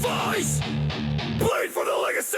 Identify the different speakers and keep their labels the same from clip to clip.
Speaker 1: sacrifice, bleed for the legacy.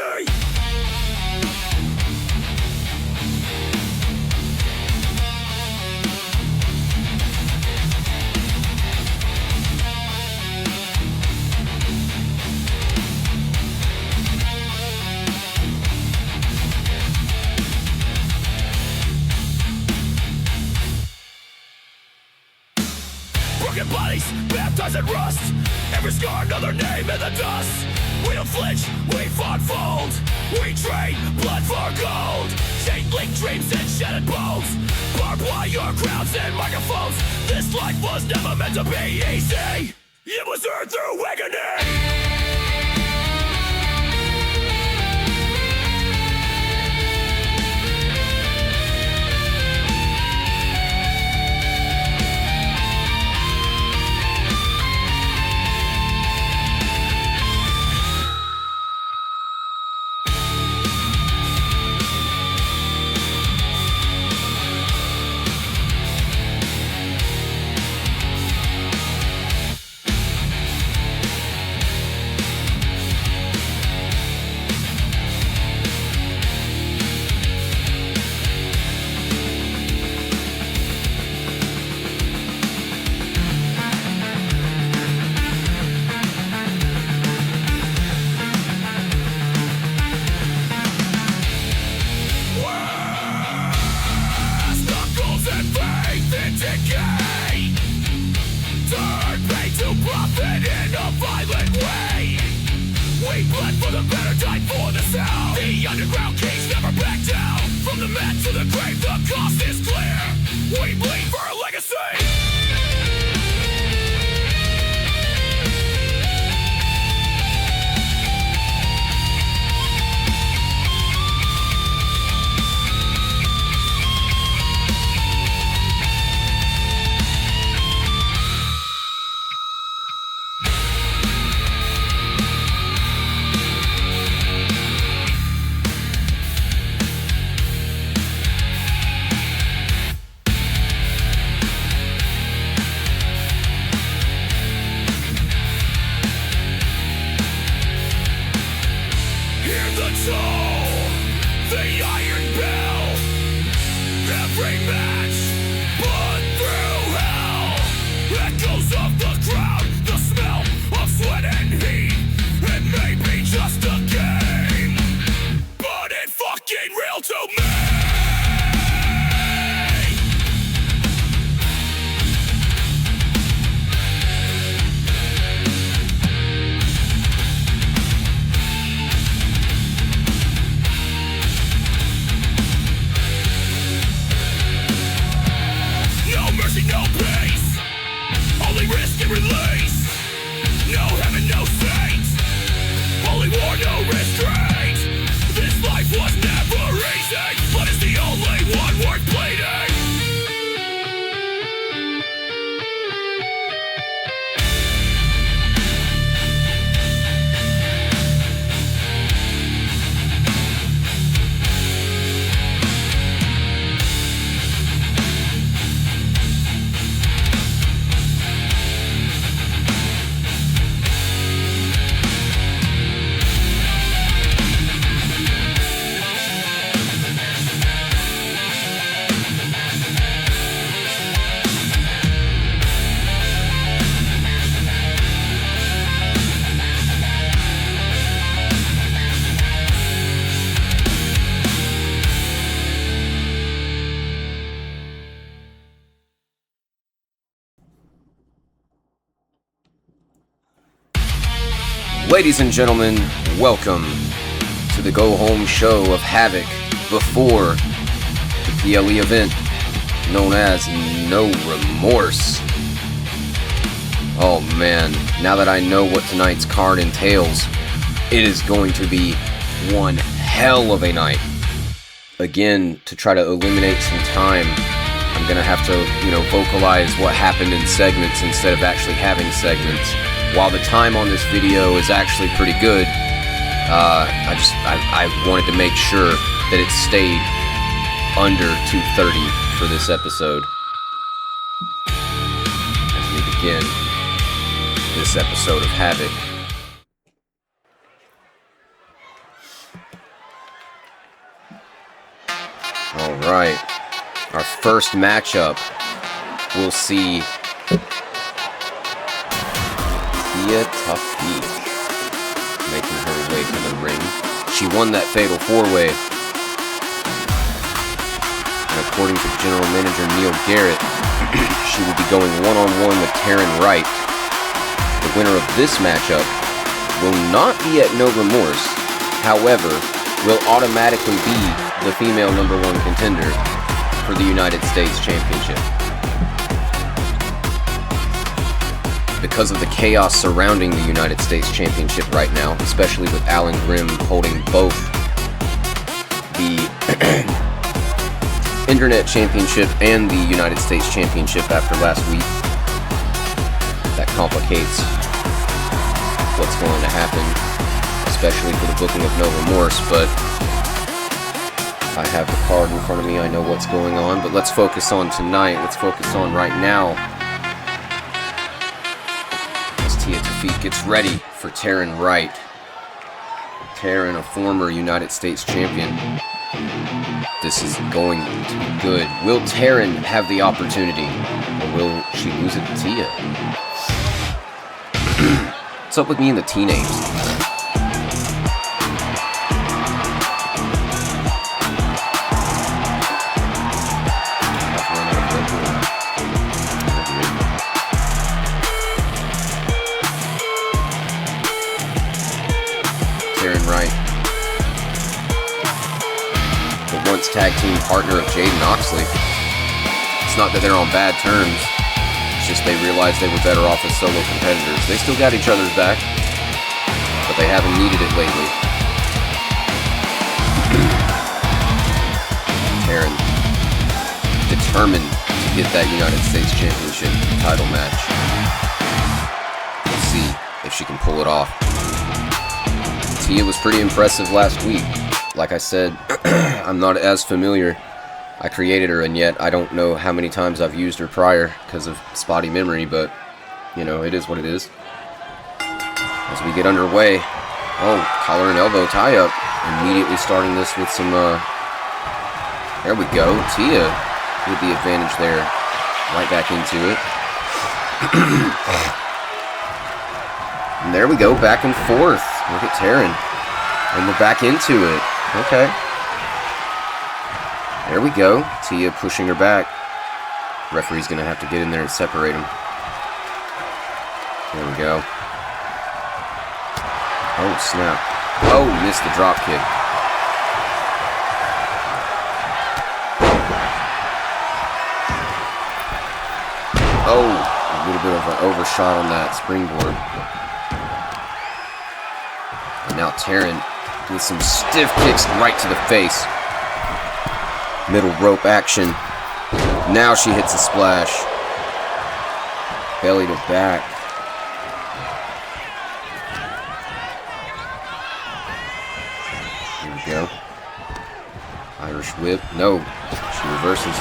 Speaker 1: Broken bodies, baptized in rust. Every scar, another name in the dust. We don't flinch, we unfold. We trade blood for gold. Chain-link dreams and shattered bones. Barbed wire crowns and microphones. This life was never meant to be easy. It was earned through agony.
Speaker 2: Ladies and gentlemen, welcome to the Go Home show of Havoc before the PLE event known as No Remorse. Oh man, now that I know what tonight's card entails, it is going to be one hell of a night. Again, to try to eliminate some time, I'm gonna have to, vocalize what happened in segments instead of actually having segments. While the time on this video is actually pretty good, I wanted to make sure that it stayed under 2:30 for this episode. As we begin this episode of Havoc. Alright. Our first matchup, we'll see Tia Tafiq making her way to the ring. She won that fatal 4-way. And according to General Manager Neil Garrett, she will be going one-on-one with Taryn Wright. The winner of this matchup will not be at No Remorse, however, will automatically be the female #1 contender for the United States Championship. Because of the chaos surrounding the United States Championship right now, especially with Alan Grimm holding both the Internet Championship and the United States Championship after last week, that complicates what's going to happen, especially for the booking of No Remorse, but I have the card in front of me, I know what's going on, but let's focus on tonight, let's focus on right now. As Tia Tafiq gets ready for Taryn Wright. Taryn, a former United States champion. This is going to be good. Will Taryn have the opportunity, or will she lose it to Tia? What's up with me and the T names? Taryn Wright, the once tag team partner of Jaden Oxley. It's not that they're on bad terms. It's just they realized they were better off as solo competitors. They still got each other's back, but they haven't needed it lately. Taryn, determined to get that United States Championship title match. Let's see if she can pull it off. Tia was pretty impressive last week. Like I said, I'm not as familiar. I created her, and yet I don't know how many times I've used her prior because of spotty memory, but, you know, it is what it is. As we get underway, oh, collar and elbow tie-up. Immediately starting this with some, there we go. Tia with the advantage there. Right back into it. And there we go, back and forth. Look at Taryn. And we're back into it. Okay. There we go. Tia pushing her back. Referee's going to have to get in there and separate them. There we go. Oh, snap. Oh, missed the drop kick. Oh, a little bit of an overshot on that springboard. And now Taryn with some stiff kicks right to the face. Middle rope action. Now she hits a splash. Belly to back. Here we go. Irish whip. No. She reverses.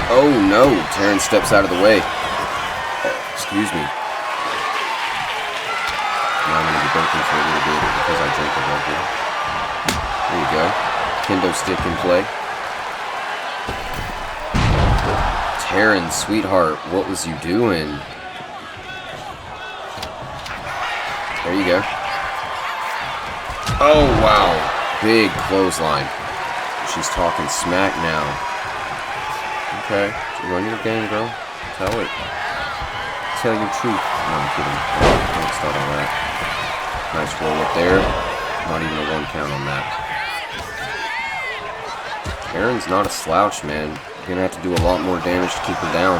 Speaker 2: Oh no. Taryn steps out of the way. Excuse me. Now I'm going to be broken for a little bit because I drink a little bit. There you go. Kendo stick in play. Taryn, sweetheart, what was you doing? There you go. Oh, wow. Big clothesline. She's talking smack now. Okay. Run your game, girl. Tell it. Tell your truth. No, I'm kidding. Don't start on that. Nice roll up there. Not even a 1 count on that. Taryn's not a slouch, man. You're gonna have to do a lot more damage to keep her down.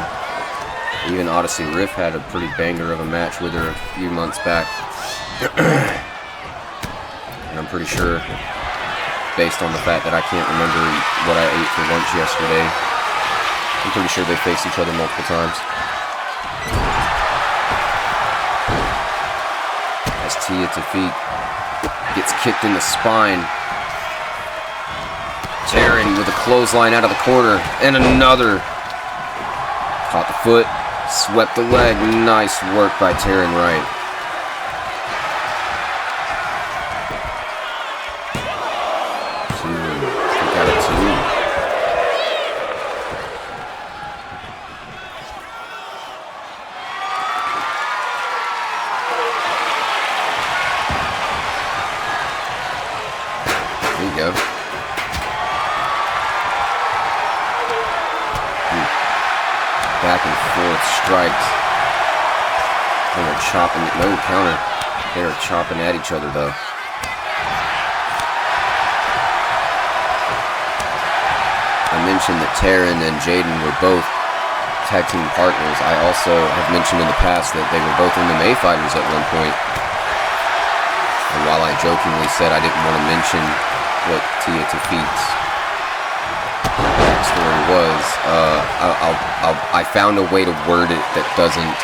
Speaker 2: Even Odyssey Riff had a pretty banger of a match with her a few months back. And I'm pretty sure, based on the fact that I can't remember what I ate for lunch yesterday, I'm pretty sure they faced each other multiple times. As Tia Tafiq gets kicked in the spine. Taryn with a clothesline out of the corner. And another. Caught the foot. Swept the leg. Nice work by Taryn Wright. go. Back and forth strikes. They are chopping. No counter. They are chopping at each other, though. I mentioned that Taryn and Jaden were both tag team partners. I also have mentioned in the past that they were both MMA fighters at one point. And while I jokingly said I didn't want to mention what Tia Tafit's backstory was, I found a way to word it that doesn't,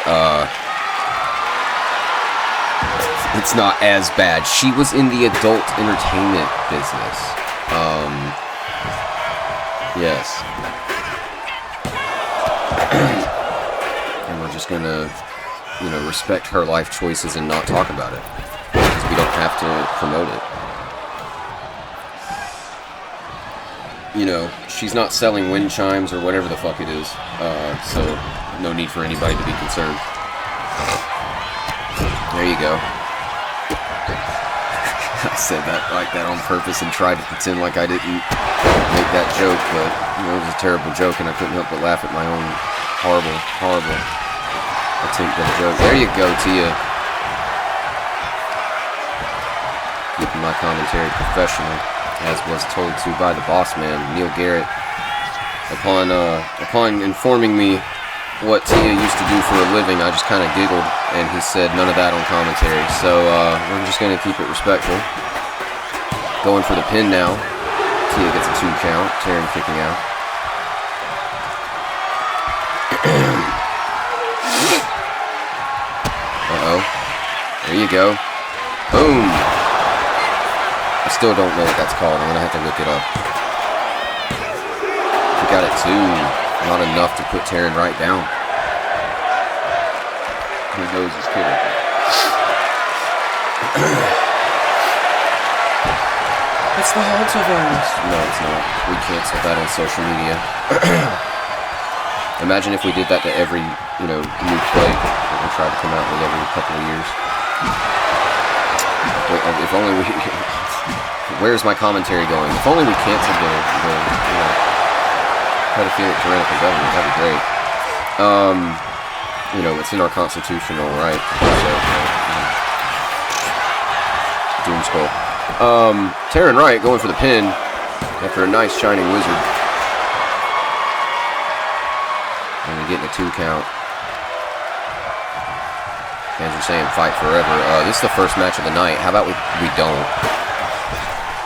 Speaker 2: it's not as bad. She was in the adult entertainment business. Yes. And we're just gonna, respect her life choices and not talk about it. Because we don't have to promote it. She's not selling wind chimes or whatever the fuck it is. So no need for anybody to be concerned. There you go. I said that like that on purpose and tried to pretend like I didn't make that joke, but it was a terrible joke and I couldn't help but laugh at my own horrible attempt at a joke. There you go, Tia. Keeping my commentary professional, as was told to by the boss man, Neil Garrett. Upon informing me what Tia used to do for a living, I just kind of giggled, and he said none of that on commentary. So we're just going to keep it respectful. Going for the pin now. Tia gets a 2 count. Taryn kicking out. Uh-oh. There you go. Boom. I still don't know what that's called. I'm going to have to look it up. We got it 2. Not enough to put Taryn right down. Who knows is kidding. It's the Halter-verse. No, it's not. We canceled that on social media. Imagine if we did that to every, new play that we tried to come out with every couple of years. If only we... Where's my commentary going? If only we canceled the pedophilic tyrannical government, that'd be great. It's in our constitutional right. So, Doomskull. Taryn Wright going for the pin after a nice shining wizard. And we're getting a 2 count. Fans are saying fight forever. This is the first match of the night. How about we don't?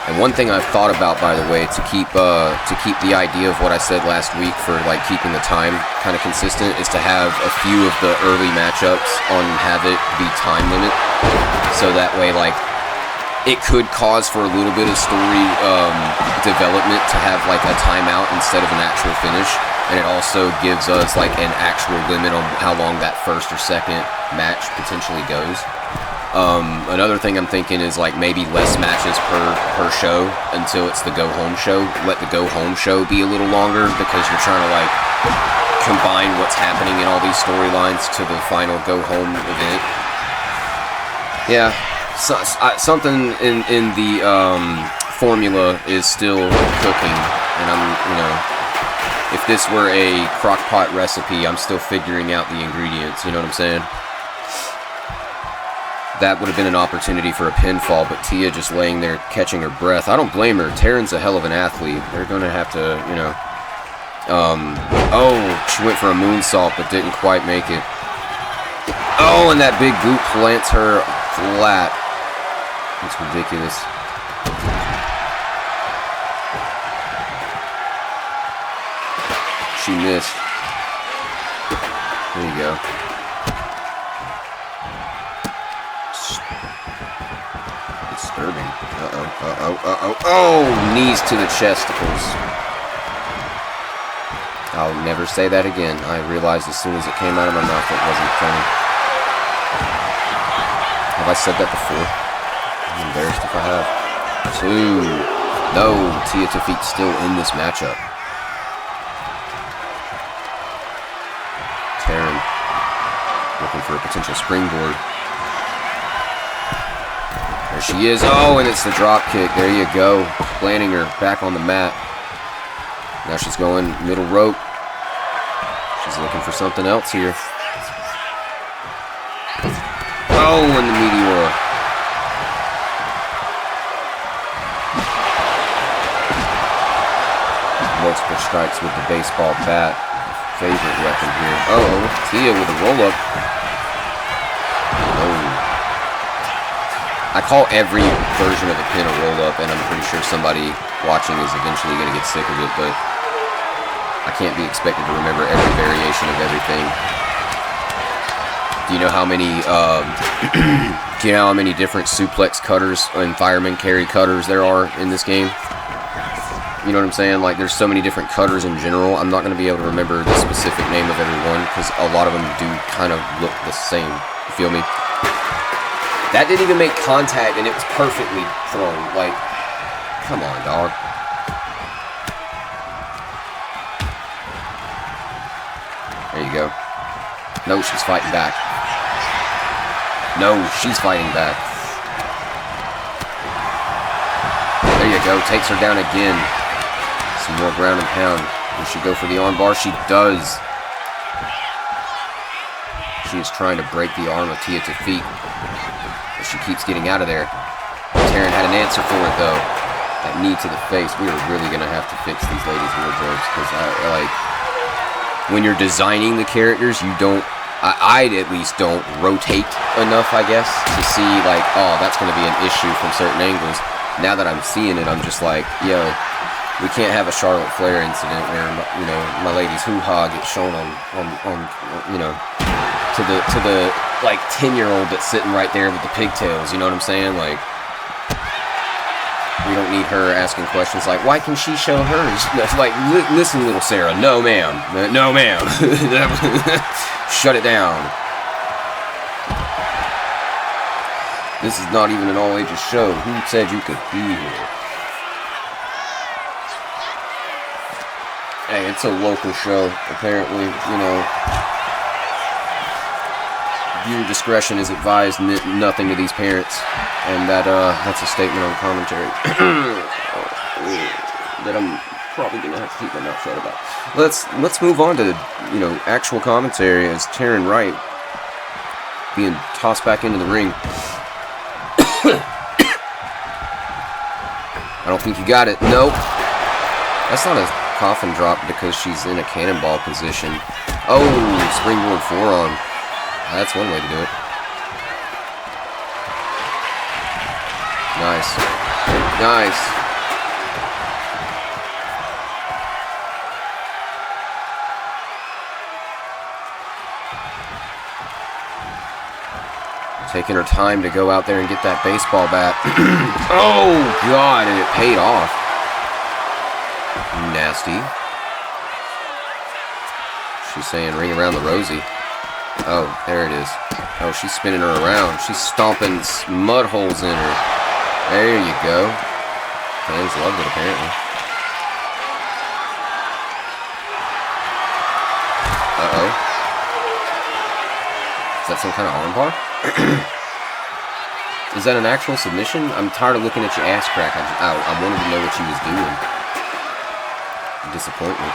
Speaker 2: And one thing I've thought about, by the way, to keep the idea of what I said last week for keeping the time kind of consistent, is to have a few of the early matchups on Havoc be time limit, so that way it could cause for a little bit of story development to have a timeout instead of an actual finish, and it also gives us an actual limit on how long that first or second match potentially goes. Another thing I'm thinking is maybe less matches per show until it's the go home show. Let the go home show be a little longer, because you're trying to combine what's happening in all these storylines to the final go home event. Yeah, something in the formula is still cooking, and if this were a crock pot recipe, I'm still figuring out the ingredients. You know what I'm saying? That would have been an opportunity for a pinfall, but Tia just laying there catching her breath. I don't blame her. Taryn's a hell of an athlete. They're going to have to, oh, she went for a moonsault, but didn't quite make it. Oh, and that big boot plants her flat. It's ridiculous. She missed. There you go. Disturbing. Oh, knees to the chesticles. I'll never say that again. I realized as soon as it came out of my mouth it wasn't funny. Have I said that before? I'm embarrassed if I have. 2. No, Tia Tafit's still in this matchup. Taryn looking for a potential springboard. There There she is. Oh, and it's the drop kick. There you go. Planting her back on the mat. Now she's going middle rope. She's looking for something else here. Oh, and the meteor. Multiple strikes with the baseball bat. Favorite weapon here. Uh-oh, Tia with a roll-up. Oh. I call every version of the pin a roll-up, and I'm pretty sure somebody watching is eventually going to get sick of it, but I can't be expected to remember every variation of everything. Do you know how many, do you know how many different suplex cutters and fireman carry cutters there are in this game? You know what I'm saying? Like, there's so many different cutters in general. I'm not going to be able to remember the specific name of every one, because a lot of them do kind of look the same. You feel me? That didn't even make contact, and it was perfectly thrown. Like, come on, dog. There you go. No, she's fighting back. No, she's fighting back. There you go. Takes her down again. Some more ground and pound. Will she go for the arm bar? She does. She is trying to break the arm of Tia to feet. But she keeps getting out of there. Taryn had an answer for it, though. That knee to the face. We are really going to have to fix these ladies' wardrobes. Because, like, when you're designing the characters, you don't... I at least don't rotate enough, I guess, to see, like, oh, that's going to be an issue from certain angles. Now that I'm seeing it, I'm just like, yo, we can't have a Charlotte Flair incident where, you know, my lady's hoo-ha gets shown on you know, to the like 10-year-old that's sitting right there with the pigtails. You know what I'm saying? Like, we don't need her asking questions like, why can she show hers? Like, listen, little Sarah. No, ma'am. No, ma'am. Shut it down. This is not even an all-ages show. Who said you could be here? Hey, it's a local show, apparently. You know, viewer discretion is advised. Nothing to these parents, and that's a statement on commentary that I'm probably gonna have to keep my mouth shut about. Let's move on to, you know, actual commentary as Taryn Wright being tossed back into the ring. I don't think you got it. Nope. That's not a coffin drop because she's in a cannonball position. Oh, springboard forearm. That's one way to do it. Nice. Nice. Taking her time to go out there and get that baseball bat. Oh, God, and it paid off. Nasty. She's saying ring around the rosy. Oh, there it is. Oh, she's spinning her around. She's stomping mud holes in her. There you go. Fans loved it, apparently. Uh-oh. Is that some kind of armbar? Is that an actual submission? I'm tired of looking at your ass crack. I wanted to know what she was doing. Disappointment.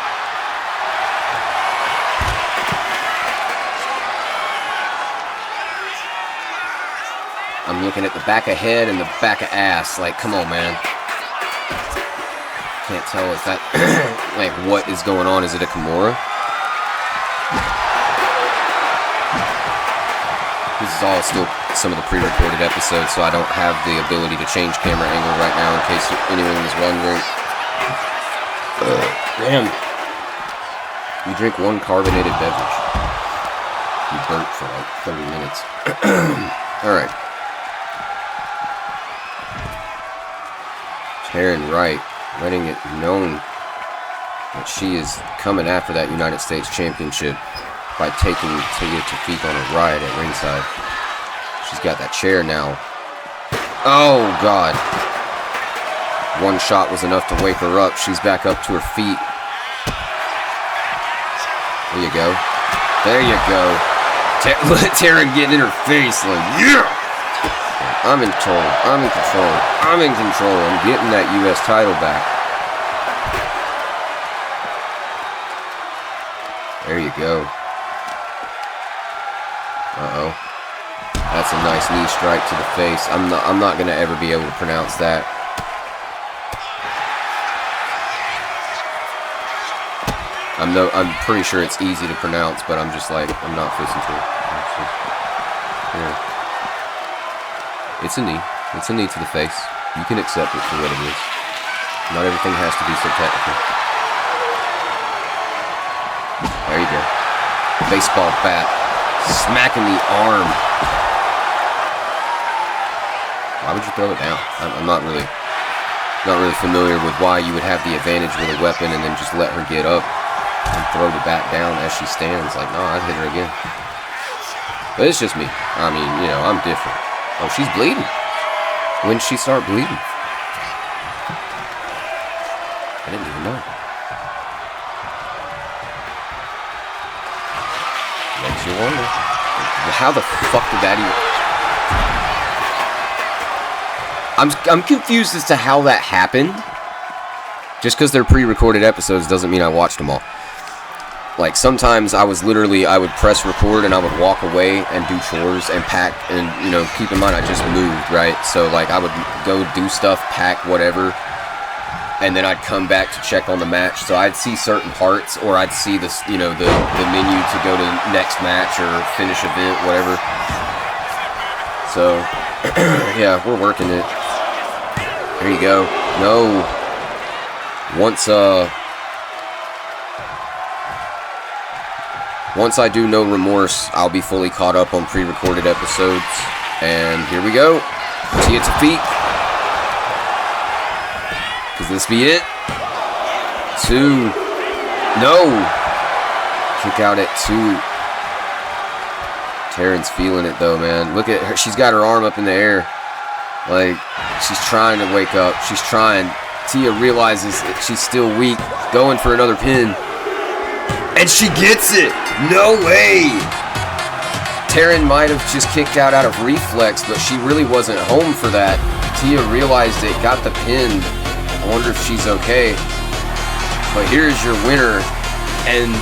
Speaker 2: I'm looking at the back of head and the back of ass. Like, come on, man. Can't tell if that... like, what is going on? Is it a Kimura? This is all still some of the pre-recorded episodes, so I don't have the ability to change camera angle right now in case anyone was wondering. Damn. You drink one carbonated beverage. You burp for like 30 minutes. Alright. Taryn Wright letting it known that she is coming after that United States Championship by taking Tia Tafik on a ride at ringside. She's got that chair now. Oh, God. One shot was enough to wake her up. She's back up to her feet. There you go. There you go. Taryn getting in her face like, yeah! I'm in control. I'm in control. I'm in control. I'm getting that U.S. title back. There you go. Uh-oh. That's a nice knee strike to the face. I'm not gonna ever be able to pronounce that. I'm pretty sure it's easy to pronounce, but I'm just like, I'm not fixing to. Yeah. It's a knee. It's a knee to the face. You can accept it for what it is. Not everything has to be so technical. There you go. Baseball bat. Smacking the arm. Why would you throw it down? I'm not really familiar with why you would have the advantage with a weapon and then just let her get up and throw the bat down as she stands. Like, no, I'd hit her again. But it's just me. I mean, you know, I'm different. Oh, she's bleeding. When did she start bleeding? I didn't even know. Makes you wonder. How the fuck did that even... I'm confused as to how that happened. Just because they're pre-recorded episodes doesn't mean I watched them all. Like, sometimes I would press record and I would walk away and do chores and pack, and, you know, keep in mind I just moved, right? So, like, I would go do stuff, pack, whatever, and then I'd come back to check on the match. So I'd see certain parts, or I'd see this, you know, the menu to go to next match or finish event, whatever. So, yeah, we're working it. There you go. No. Once I do No Remorse, I'll be fully caught up on pre-recorded episodes. And here we go. Tia to feet. Could this be it? 2. No. Kick out at 2. Taryn's feeling it though, man. Look at her. She's got her arm up in the air. Like, she's trying to wake up. She's trying. Tia realizes that she's still weak. Going for another pin. And she gets it! No way! Taryn might have just kicked out of reflex, but she really wasn't home for that. Tia realized it, got the pin. I wonder if she's okay. But here's your winner, and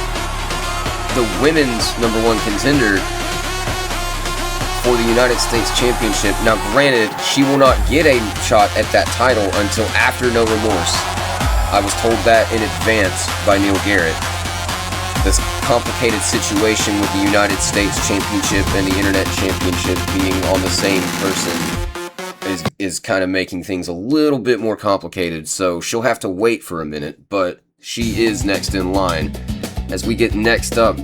Speaker 2: the women's #1 contender for the United States Championship. Now, granted, she will not get a shot at that title until after No Remorse. I was told that in advance by Neil Garrett. This complicated situation with the United States Championship and the Internet Championship being on the same person is kind of making things a little bit more complicated, so she'll have to wait for a minute, but she is next in line. As we get next up,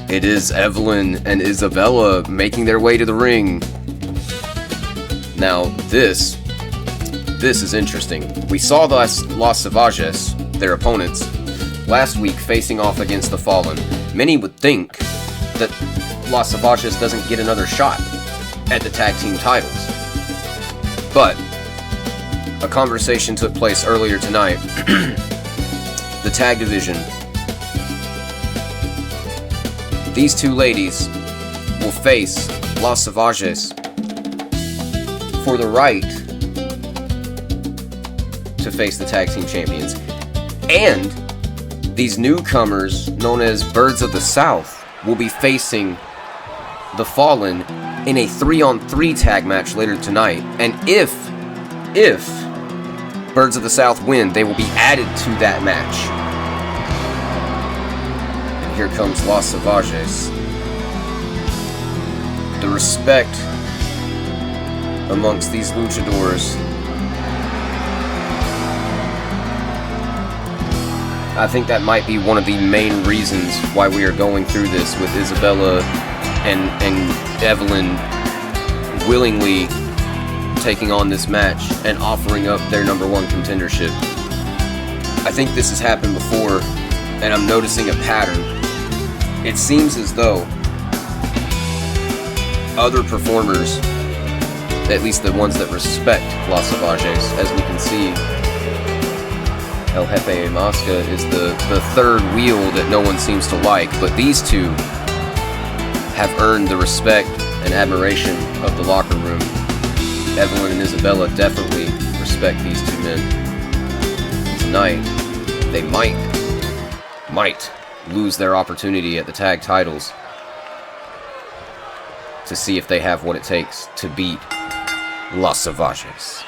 Speaker 2: it is Evelyn and Isabella making their way to the ring. Now, this is interesting. We saw Los Savages, their opponents, last week facing off against the Fallen. Many would think that Los Savages doesn't get another shot at the tag team titles. But a conversation took place earlier tonight. The tag division. These two ladies will face Los Savages for the right to face the tag team champions. And these newcomers, known as Birds of the South, will be facing the Fallen in a 3-on-3 tag match later tonight. And if Birds of the South win, they will be added to that match. And here comes Los Savages. The respect amongst these luchadors. I think that might be one of the main reasons why we are going through this with Isabella and Evelyn willingly taking on this match and offering up their #1 contendership. I think this has happened before, and I'm noticing a pattern. It seems as though other performers, at least the ones that respect Los Savages, as we can see, El Jefe Masca is the third wheel that no one seems to like, but these two have earned the respect and admiration of the locker room. Evelyn and Isabella definitely respect these two men. Tonight, they might lose their opportunity at the tag titles to see if they have what it takes to beat Los Savages.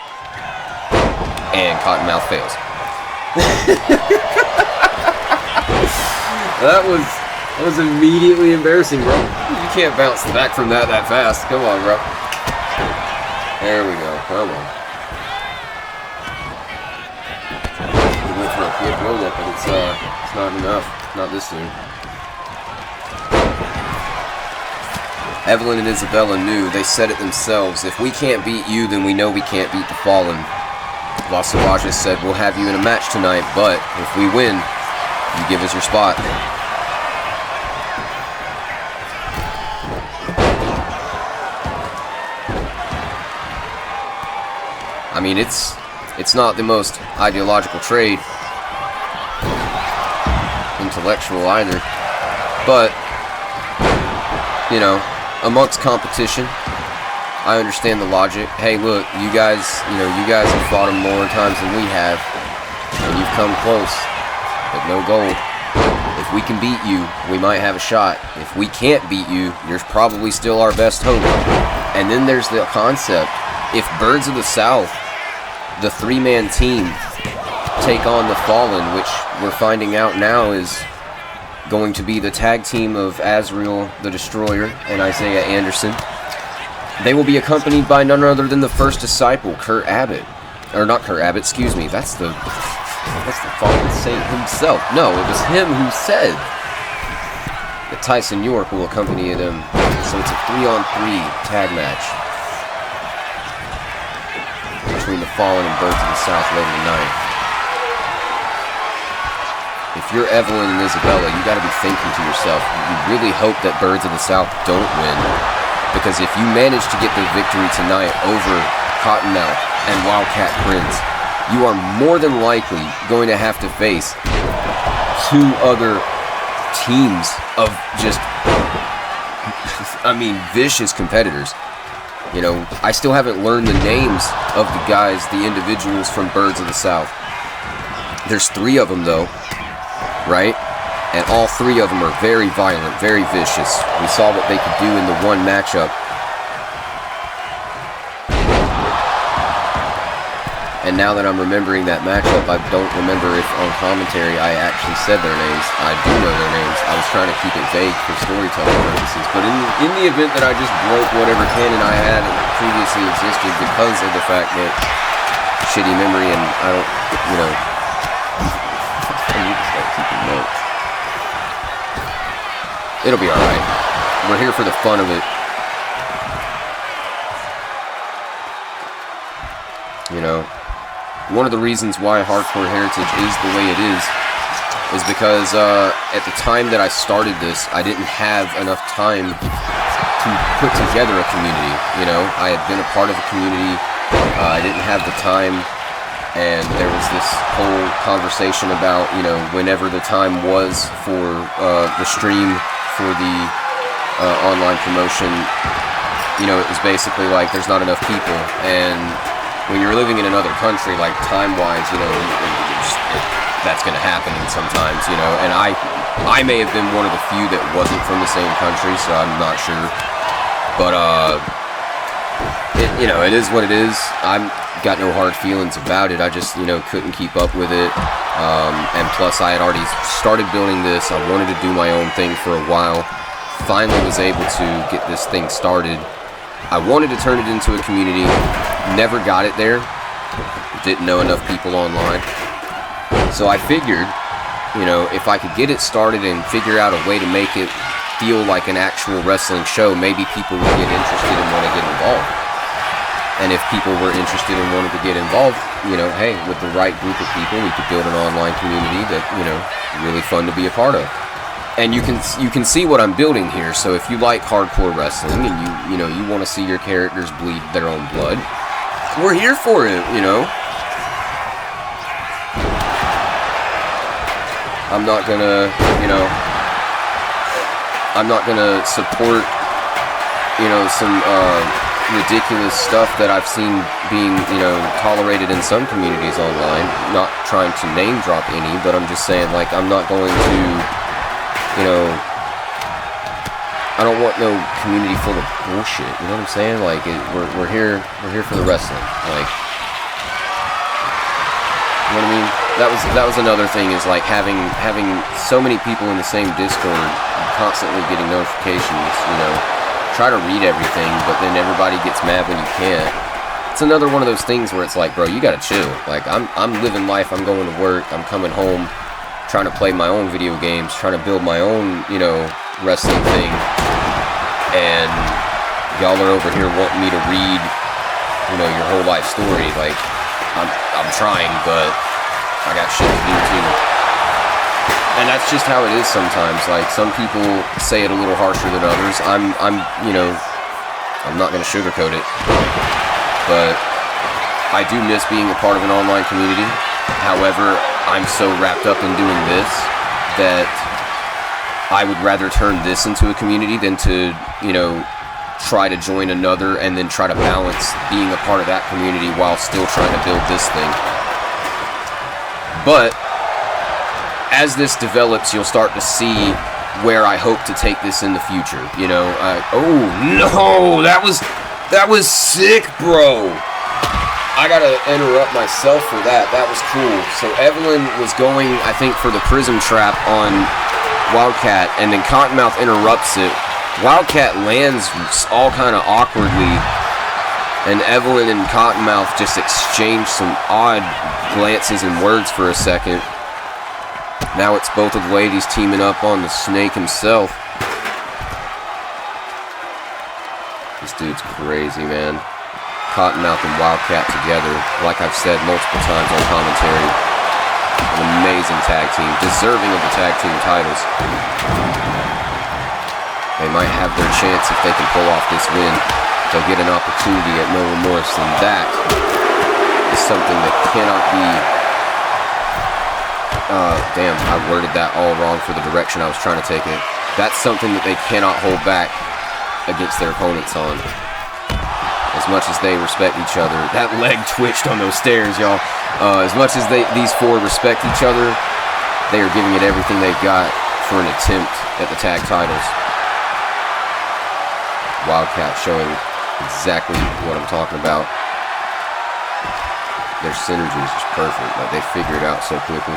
Speaker 2: And Cottonmouth fails. That was immediately embarrassing, bro. You can't bounce back from that fast. Come on, bro. There we go. Come on. He went for a quick roll up, but it's not enough. Not this soon. Evelyn and Isabella knew. They said it themselves. If we can't beat you, then we know we can't beat the Fallen. Los Savages said, we'll have you in a match tonight, but if we win, you give us your spot. I mean, it's not the most ideological trade, intellectual either, but, you know, amongst competition, I understand the logic. Hey, look, you guys have fought them more times than we have, and you've come close, but no gold. If we can beat you, we might have a shot. If we can't beat you, you're probably still our best hope. And then there's the concept, if Birds of the South, the three-man team, take on the Fallen, which we're finding out now is going to be the tag team of Azrael the Destroyer and Isaiah Anderson. They will be accompanied by none other than the first disciple, Kurt Abbott. Or not Kurt Abbott, excuse me. That's the Fallen Saint himself. No, it was him who said that Tyson York will accompany them. So it's a 3-on-3 tag match between the Fallen and Birds of the South later tonight. If you're Evelyn and Isabella, you gotta be thinking to yourself, you really hope that Birds of the South don't win. Because if you manage to get the victory tonight over Cottonmouth and Wildcat Prince, you are more than likely going to have to face two other teams of just, I mean, vicious competitors. You know, I still haven't learned the names of the guys, the individuals from Birds of the South. There's 3 of them, though, right? And all 3 of them are very violent, very vicious. We saw what they could do in the one matchup. And now that I'm remembering that matchup, I don't remember if on commentary I actually said their names. I do know their names. I was trying to keep it vague for storytelling purposes. But in the event that I just broke whatever canon I had previously existed because of the fact that shitty memory and I don't, you know, I need to start keeping notes. It'll be alright. We're here for the fun of it. You know, one of the reasons why Hardcore Heritage is the way it is because at the time that I started this, I didn't have enough time to put together a community. You know, I had been a part of a community. I didn't have the time, and there was this whole conversation about, you know, whenever the time was for the stream for the online promotion, you know, it was basically like there's not enough people, and when you're living in another country, like time-wise, you know, that's going to happen sometimes, you know, and I may have been one of the few that wasn't from the same country, so I'm not sure, but, you know, it is what it is. I've got no hard feelings about it. I just, you know, couldn't keep up with it, and plus I had already started building this. I wanted to do my own thing for a while, finally was able to get this thing started. I wanted to turn it into a community, never got it there, didn't know enough people online, so I figured, you know, if I could get it started and figure out a way to make it feel like an actual wrestling show, maybe people would get interested and want to get involved. And if people were interested and wanted to get involved, you know, hey, with the right group of people, we could build an online community that, you know, really fun to be a part of. And you can see what I'm building here. So if you like hardcore wrestling and you know you want to see your characters bleed their own blood, we're here for it, you know. I'm not gonna, you know, I'm not gonna support you know, some ridiculous stuff that I've seen being, you know, tolerated in some communities online. Not trying to name drop any, but I'm just saying, like, I'm not going to, you know, I don't want no community full of bullshit. You know what I'm saying? Like, we're here for the wrestling. Like, you know what I mean? That was another thing, is like having so many people in the same Discord, constantly getting notifications. You know, try to read everything, but then everybody gets mad when you can't. It's another one of those things where it's like, bro, you gotta chill. Like, I'm living life. I'm going to work. I'm coming home, trying to play my own video games, trying to build my own, you know, wrestling thing. And y'all are over here wanting me to read, you know, your whole life story. Like, I'm trying, but I got shit to do too. And that's just how it is sometimes. Like, some people say it a little harsher than others. I'm you know, I'm not gonna sugarcoat it, but I do miss being a part of an online community. However, I'm so wrapped up in doing this that I would rather turn this into a community than to, you know, try to join another and then try to balance being a part of that community while still trying to build this thing. But as this develops, you'll start to see where I hope to take this in the future. You know, oh no, that was sick, bro. I gotta interrupt myself for that. That was cool. So Evelyn was going, I think, for the prism trap on Wildcat, and then Cottonmouth interrupts it. Wildcat lands all kind of awkwardly, and Evelyn and Cottonmouth just exchange some odd glances and words for a second. Now it's both of the ladies teaming up on the Snake himself. This dude's crazy, man. Cottonmouth and Wildcat together, like I've said multiple times on commentary. An amazing tag team, deserving of the tag team titles. They might have their chance if they can pull off this win. They'll get an opportunity at No Remorse, and that is something that cannot be... damn, I worded that all wrong for the direction I was trying to take it. That's something that they cannot hold back against their opponents on. As much as they respect each other. That leg twitched on those stairs, y'all. As much as these four respect each other, they are giving it everything they've got for an attempt at the tag titles. Wildcat showing exactly what I'm talking about. Their synergy is just perfect. Like, they figure it out so quickly.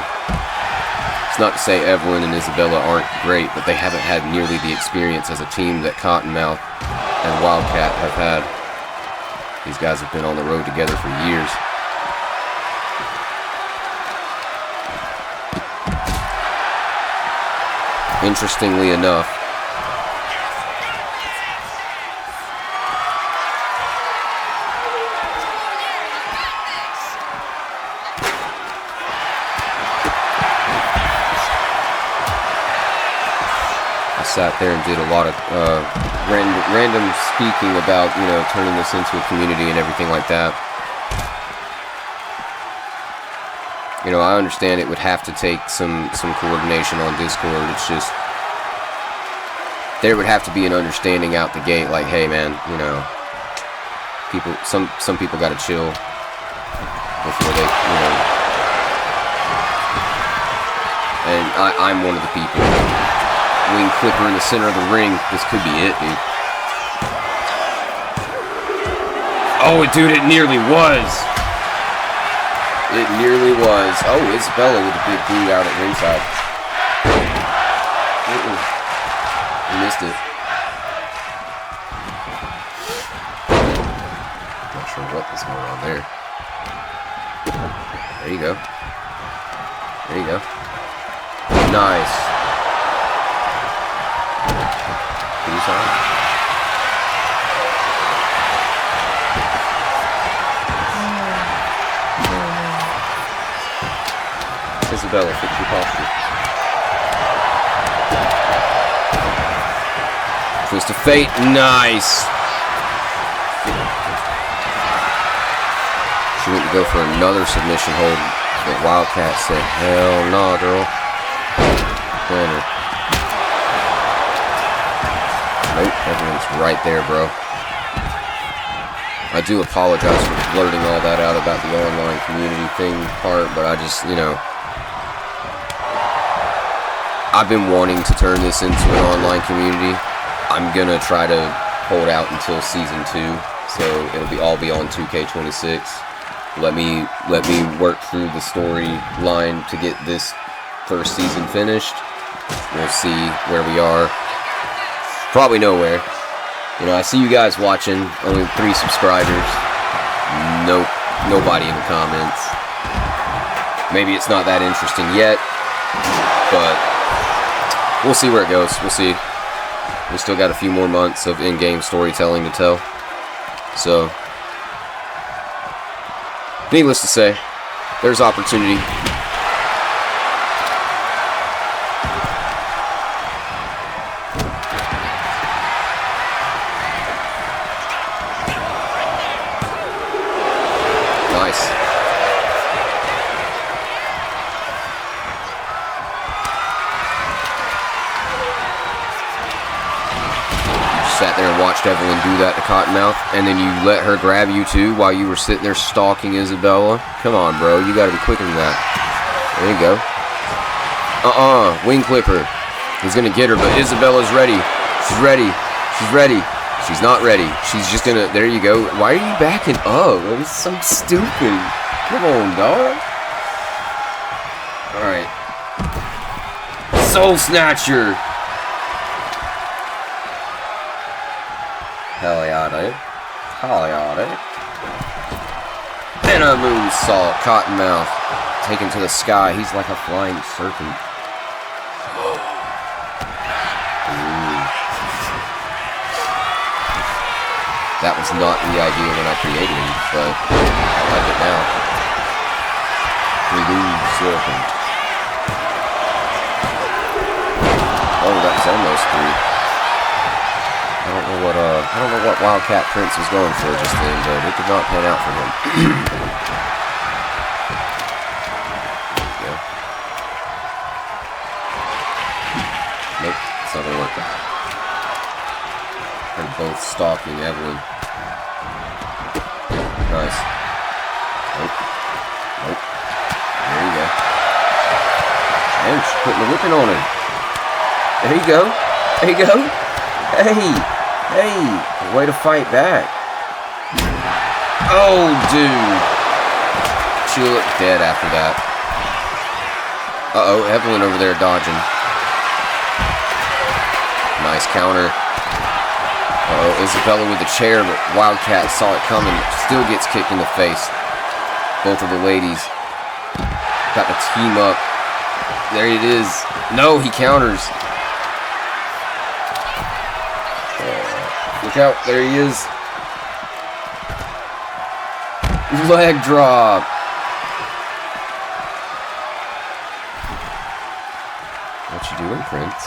Speaker 2: It's not to say Evelyn and Isabella aren't great, but they haven't had nearly the experience as a team that Cottonmouth and Wildcat have had. These guys have been on the road together for years. Interestingly enough, I sat there and did a lot of random speaking about, you know, turning this into a community and everything like that. You know, I understand it would have to take some coordination on Discord. It's just, there would have to be an understanding out the gate, like, hey man, you know, some people gotta chill before they, you know. And I'm one of the people. Wing clipper in the center of the ring. This could be it, dude. Oh, dude, it nearly was. It nearly was. Oh, Isabella with a big boot out at ringside. You missed it. Not sure what was going on there. There you go. There you go. Nice. Isabella, fix your posture. Twist of Fate, nice. She went to go for another submission hold, but Wildcat said, hell no, girl. Planner. Nope, everyone's right there, bro. I do apologize for blurting all that out about the online community thing part, but I just, you know, I've been wanting to turn this into an online community. I'm gonna try to hold out until season 2, so it'll all be on 2K26. Let me work through the storyline to get this first season finished. We'll see where we are. Probably nowhere. You know, I see you guys watching. Only 3 subscribers. Nope. Nobody in the comments. Maybe it's not that interesting yet, but we'll see where it goes. We'll see. We still got a few more months of in-game storytelling to tell. So, needless to say, there's opportunity. Nice. Sat there and watched Evelyn do that to Cottonmouth, and then you let her grab you too while you were sitting there stalking Isabella? Come on, bro. You gotta be quicker than that. There you go. Wing clipper. He's gonna get her, but Isabella's ready. She's ready. She's ready. She's not ready. She's just gonna... There you go. Why are you backing up? That was so stupid. Come on, dog. Alright. Soul Snatcher. Hell yeah, dude. Hell yeah, dude. And a moonsault. Cottonmouth. Taken to the sky. He's like a flying serpent. That was not the idea when I created him, but I like it now. Serpent. Oh, that was almost 3. I don't know what Wildcat Prince was going for just then, but it did not pan out for him. Yeah. Nope, it's not gonna work. They're both stalking Evelyn. Nice. Nope. Nope. There you go. And she's putting the whipping on him. There you go. There you go. Hey. Hey, way to fight back. Oh, dude. She looked dead after that. Uh-oh, Evelyn over there dodging. Nice counter. Uh-oh, Isabella with the chair, but Wildcat saw it coming. Still gets kicked in the face. Both of the ladies got to team up. There it is. No, he counters. Look out, there he is. Leg drop. What you doing, Prince?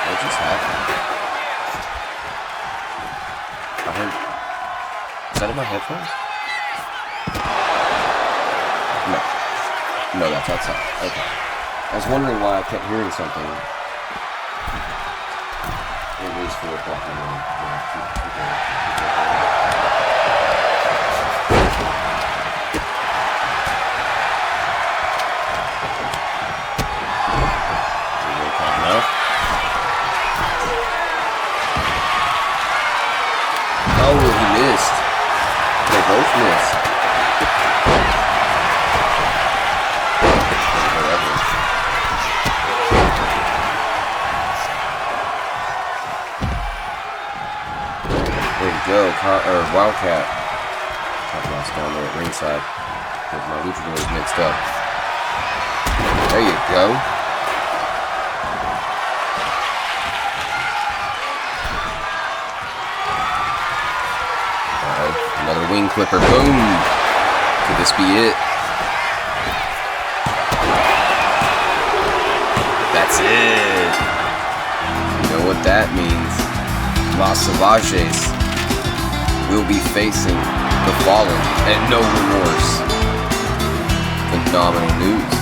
Speaker 2: What just happened? Is that in my headphones? No, that's outside. Okay. I was wondering why I kept hearing something. It is 4 o'clock in the morning. Oh, he missed. They both missed. There you go, Wildcat. Cottonmouth's down there at ringside. With my luchadors mixed up. There you go. Another wing clipper. Boom! Could this be it? That's it! You know what that means. Las Savages will be facing the Fallen at No Remorse. Phenomenal news.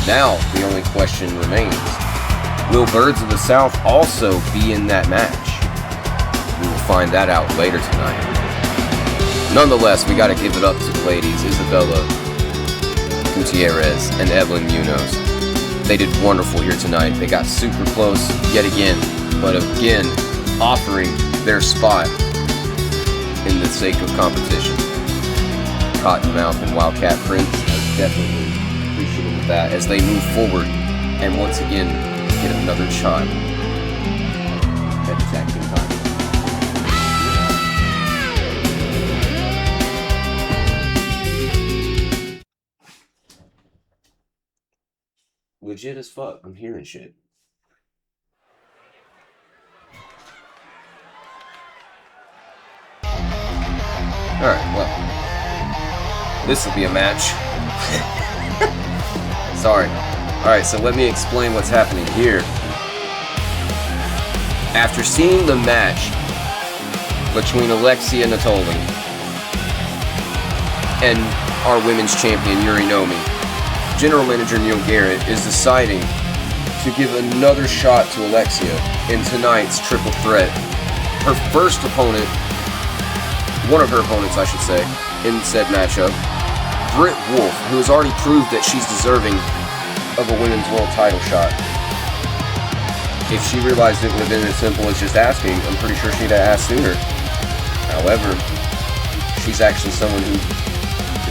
Speaker 2: Now, the only question remains. Will Birds of the South also be in that match? We will find that out later tonight. Nonetheless, we got to give it up to the ladies, Isabella Gutierrez and Evelyn Munoz. They did wonderful here tonight. They got super close yet again, but again, offering their spot in the sake of competition. Cottonmouth and Wildcat Prince are definitely appreciative of that as they move forward and once again get another shot at the tag team title. Legit as fuck. I'm hearing shit. Alright, well. This will be a match. Sorry. Alright, so let me explain what's happening here. After seeing the match between Alexia Natoli and our women's champion Yuri Nomi, General Manager Neil Garrett is deciding to give another shot to Alexia in tonight's triple threat. Her first opponent, one of her opponents I should say, in said matchup, Britt Wolf, who has already proved that she's deserving of a women's world title shot. If she realized it would have been as simple as just asking, I'm pretty sure she'd have asked sooner. However, she's actually someone who,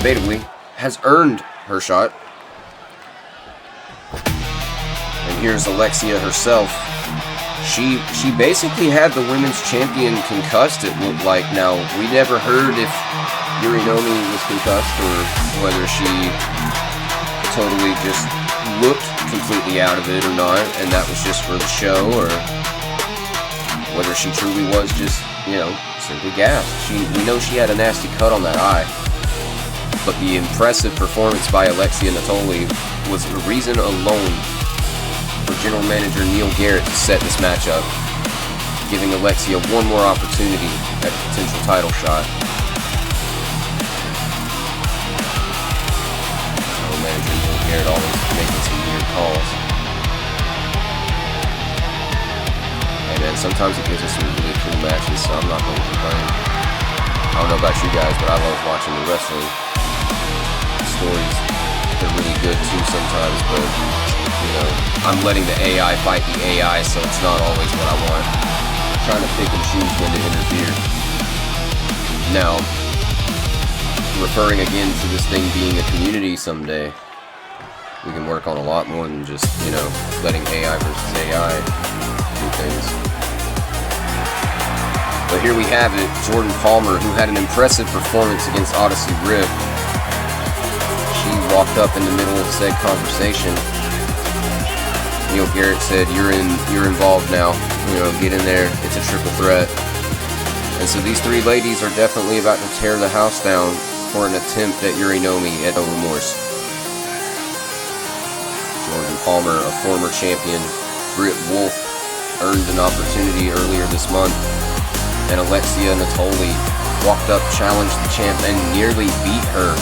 Speaker 2: debatably, has earned her shot. And here's Alexia herself. She basically had the women's champion concussed, it looked like. Now, we never heard if Yuri Nomi was concussed or whether she totally just looked completely out of it or not, and that was just for the show, or whether she truly was just, you know, simply gassed. We know she had a nasty cut on that eye, but the impressive performance by Alexia Natoli was the reason alone for General Manager Neil Garrett to set this match up, giving Alexia one more opportunity at a potential title shot. General Manager Neil Garrett always making some weird calls. Hey man, sometimes it gives us some really cool matches, so I'm not going to complain. I don't know about you guys, but I love watching the wrestling stories. They're really good too sometimes, but you know, I'm letting the AI fight the AI, so it's not always what I want. I'm trying to pick and choose when to interfere. Now, referring again to this thing being a community someday, we can work on a lot more than just, you know, letting AI versus AI do things. But here we have it, Jordan Palmer, who had an impressive performance against Odyssey Rift. She walked up in the middle of said conversation. Neil Garrett said, you're involved now, you know, get in there, it's a triple threat. And so these three ladies are definitely about to tear the house down for an attempt at Yuri Nomi at No Remorse. Jordan Palmer, a former champion, Britt Wolf earned an opportunity earlier this month, and Alexia Natoli walked up, challenged the champ, and nearly beat her.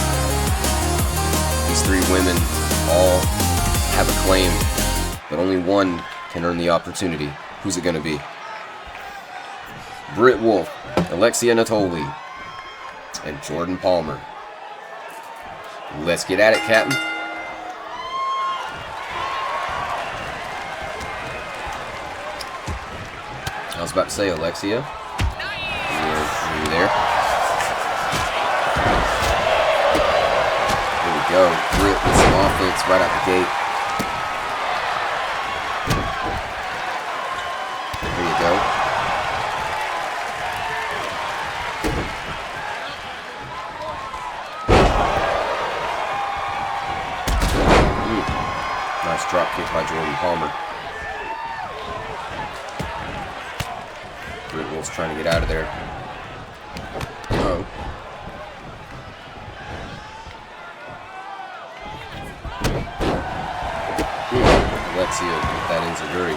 Speaker 2: These three women all have a claim, but only one can earn the opportunity. Who's it going to be? Britt Wolf, Alexia Natoli, and Jordan Palmer. Let's get at it, Captain. I was about to say, Alexia, you're there. Here we go. Britt with some offense right out the gate. There you go. Nice drop kick by Jordan Palmer. Britt Wolf's trying to get out of there. Oh. Alexia with that enziguri.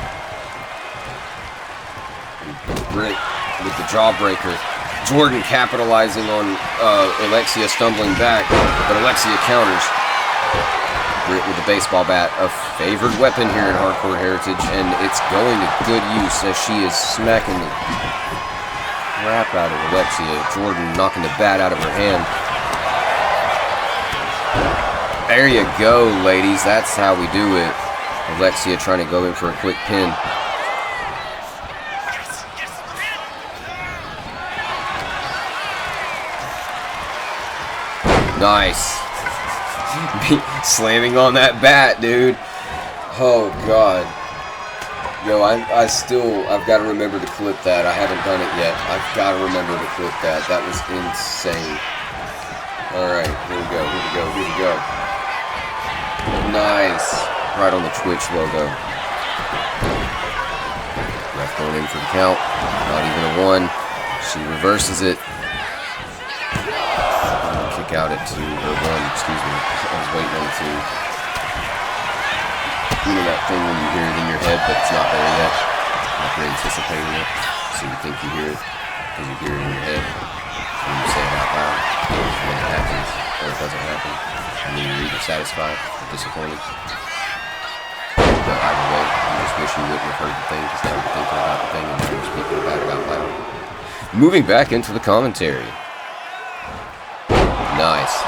Speaker 2: Britt with the jawbreaker. Jordan capitalizing on Alexia stumbling back, but Alexia counters. Britt with the baseball bat, a favored weapon here in Hardcore Heritage, and it's going to good use as she is smacking the crap out of Alexia. Jordan knocking the bat out of her hand. There you go, ladies. That's how we do it. Alexia trying to go in for a quick pin. Nice. Slamming on that bat, dude. Oh, God. Yo, I've got to remember to clip that. I haven't done it yet. I've got to remember to clip that. That was insane. Alright, here we go, here we go, here we go. Nice. Right on the Twitch logo. Ref going in for the count. Not even a 1. She reverses it. Kick out at 2, or 1, excuse me. I was waiting on 2. You know that thing when you hear it in your head, but it's not there yet. Like you're anticipating it. So you think you hear it, because you hear it in your head. And you say it out loud. And then it happens, or it doesn't happen. And then you're either satisfied or disappointed. But either way, you just wish you wouldn't have heard the thing, because now you're thinking about the thing and now you're speaking about it out loud. Moving back into the commentary. Nice.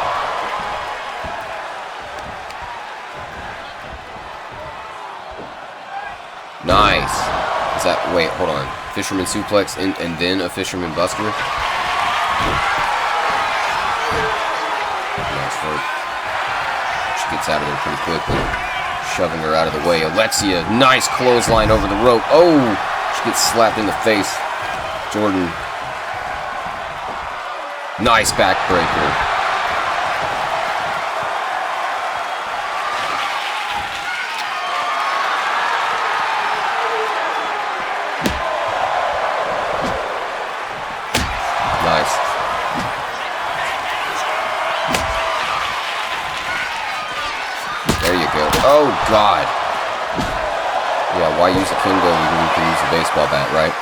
Speaker 2: Nice. Is that, wait, hold on. Fisherman suplex and then a fisherman buster? Nice work. She gets out of there pretty quickly. Shoving her out of the way. Alexia, nice clothesline over the rope. Oh! She gets slapped in the face. Jordan. Nice backbreaker. Nice. There you go. Oh, God. Yeah, why use a kendo when you can use a baseball bat, right?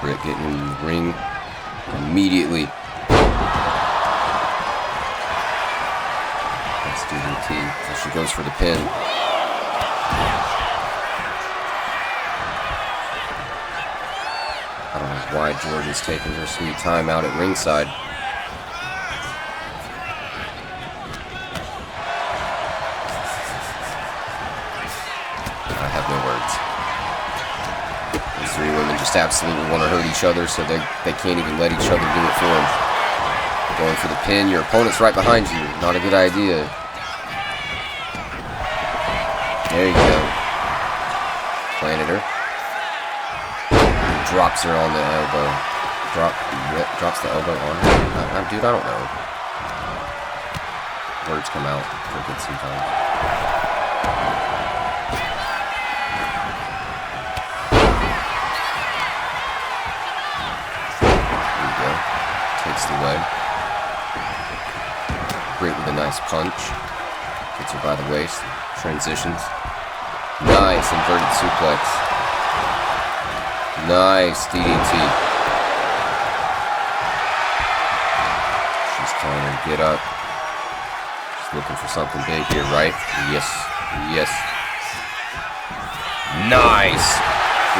Speaker 2: Britt getting in the ring immediately. That's DDT. So she goes for the pin. I don't know why Jordan's taking her sweet time out at ringside. I have no words. These three women just absolutely want to hurt each other, so they can't even let each other do it for them. Going for the pin. Your opponent's right behind you. Not a good idea. There you go. Planted her. Drops her on the elbow. Drops the elbow on her. Dude, I don't know. Words come out crooked sometimes. There you go. Takes the leg. Great with a nice punch. Gets her by the waist. Transitions. Nice inverted suplex. Nice DDT. She's telling her to get up. She's looking for something big here, right? Yes. Yes. Nice.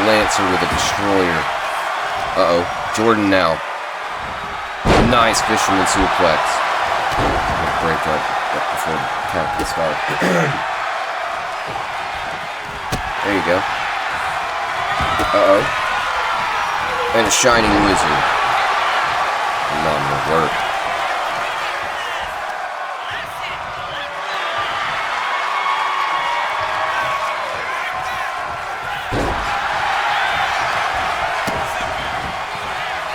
Speaker 2: Lancer with a destroyer. Uh-oh. Jordan now. Nice fisherman suplex. Break up before the count can start. There you go. Uh-oh. And a shining wizard. Phenomenal work.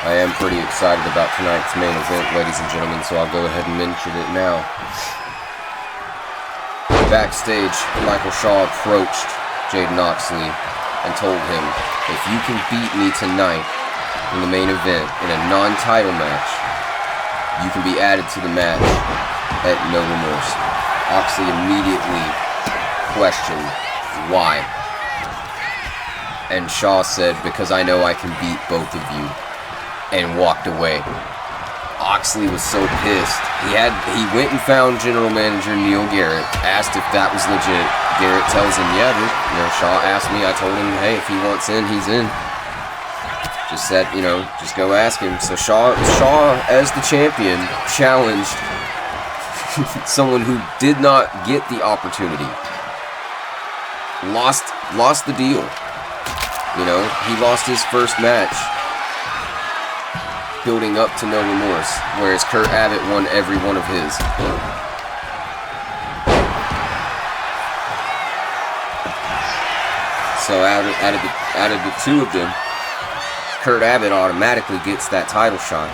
Speaker 2: I am pretty excited about tonight's main event, ladies and gentlemen, so I'll go ahead and mention it now. Backstage, Michael Shaw approached Jaden Oxley and told him, if you can beat me tonight in the main event in a non-title match, you can be added to the match at No Remorse. Oxley immediately question, why? And Shaw said, because I know I can beat both of you, and walked away. Oxley was so pissed. He went and found General Manager Neil Garrett, asked if that was legit. Garrett tells him, yeah, dude. You know, Shaw asked me, I told him, hey, if he wants in, he's in. Just said, you know, just go ask him. So Shaw as the champion, challenged someone who did not get the opportunity. Lost the deal. You know, he lost his first match building up to No Remorse, whereas Kurt Abbott won every one of his. So out of the two of them, Kurt Abbott automatically gets that title shot.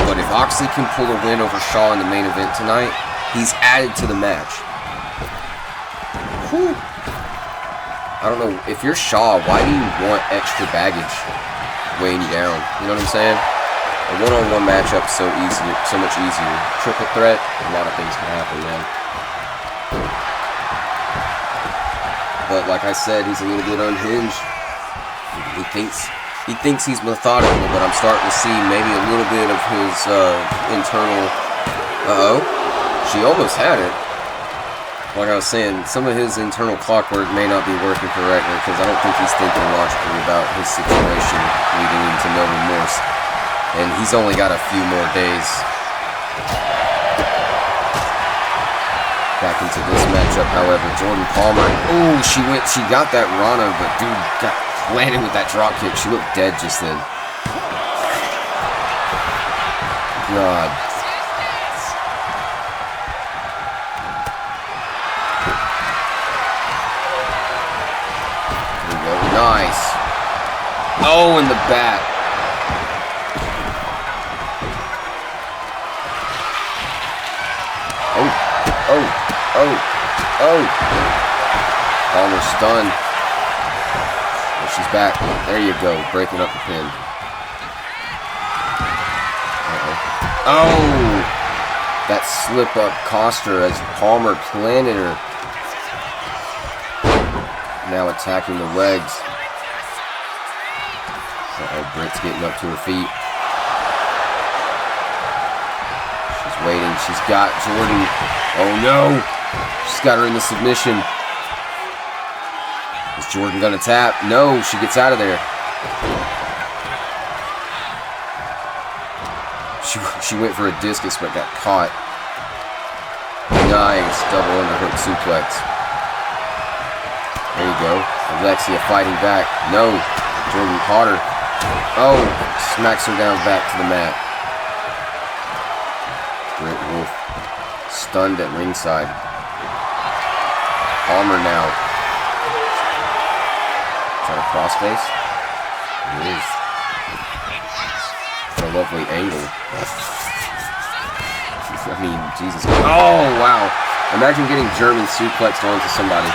Speaker 2: But if Oxley can pull a win over Shaw in the main event tonight, he's added to the match. Whew. I don't know, if you're Shaw, why do you want extra baggage weighing you down? You know what I'm saying? A one-on-one matchup is so much easier. Triple threat, a lot of things can happen, man. But like I said, he's a little bit unhinged. He thinks he's methodical, but I'm starting to see maybe a little bit of his internal. She almost had it. Like I was saying, some of his internal clockwork may not be working correctly because I don't think he's thinking logically about his situation leading into No Remorse. And he's only got a few more days. Back into this matchup, however, Jordan Palmer. Oh, she got that Rana, but dude landed with that drop kick. She looked dead just then. God. There we go. Nice. Oh, and the bat. Oh. Palmer's stunned. Well, she's back. There you go. Breaking up the pin. Oh! That slip up cost her as Palmer planted her. Now attacking the legs. Britt's getting up to her feet. She's waiting. She's got Jordan. Oh no! She's got her in the submission. Is Jordan gonna tap? No, she gets out of there. She went for a discus but got caught. Nice double underhook suplex. There you go. Alexia fighting back. No, Jordan caught her. Oh, smacks her down back to the mat. Britt Wolf stunned at ringside. Palmer now. Is that a crossface? It is. What a lovely angle. I mean, Jesus. Oh, wow. Imagine getting German suplexed onto somebody.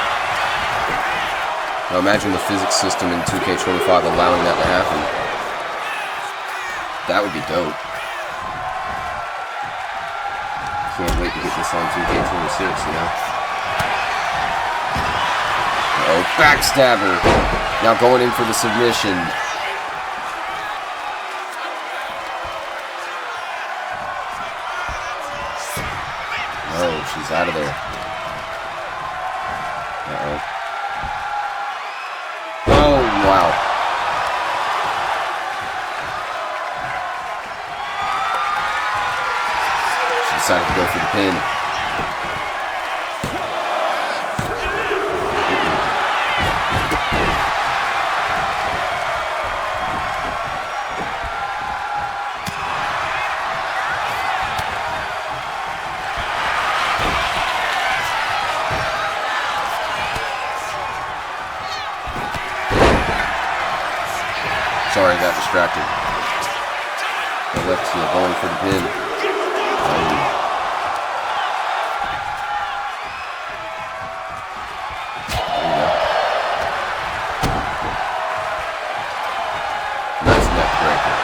Speaker 2: Now imagine the physics system in 2K25 allowing that to happen. That would be dope. Can't wait to get this on 2K26, you know? Oh, backstabber. Now going in for the submission. Oh, she's out of there. Uh-oh. Oh, wow. She decided to go for the pin. Sorry, I got distracted. Alexia going for the pin. Nice neck breaker.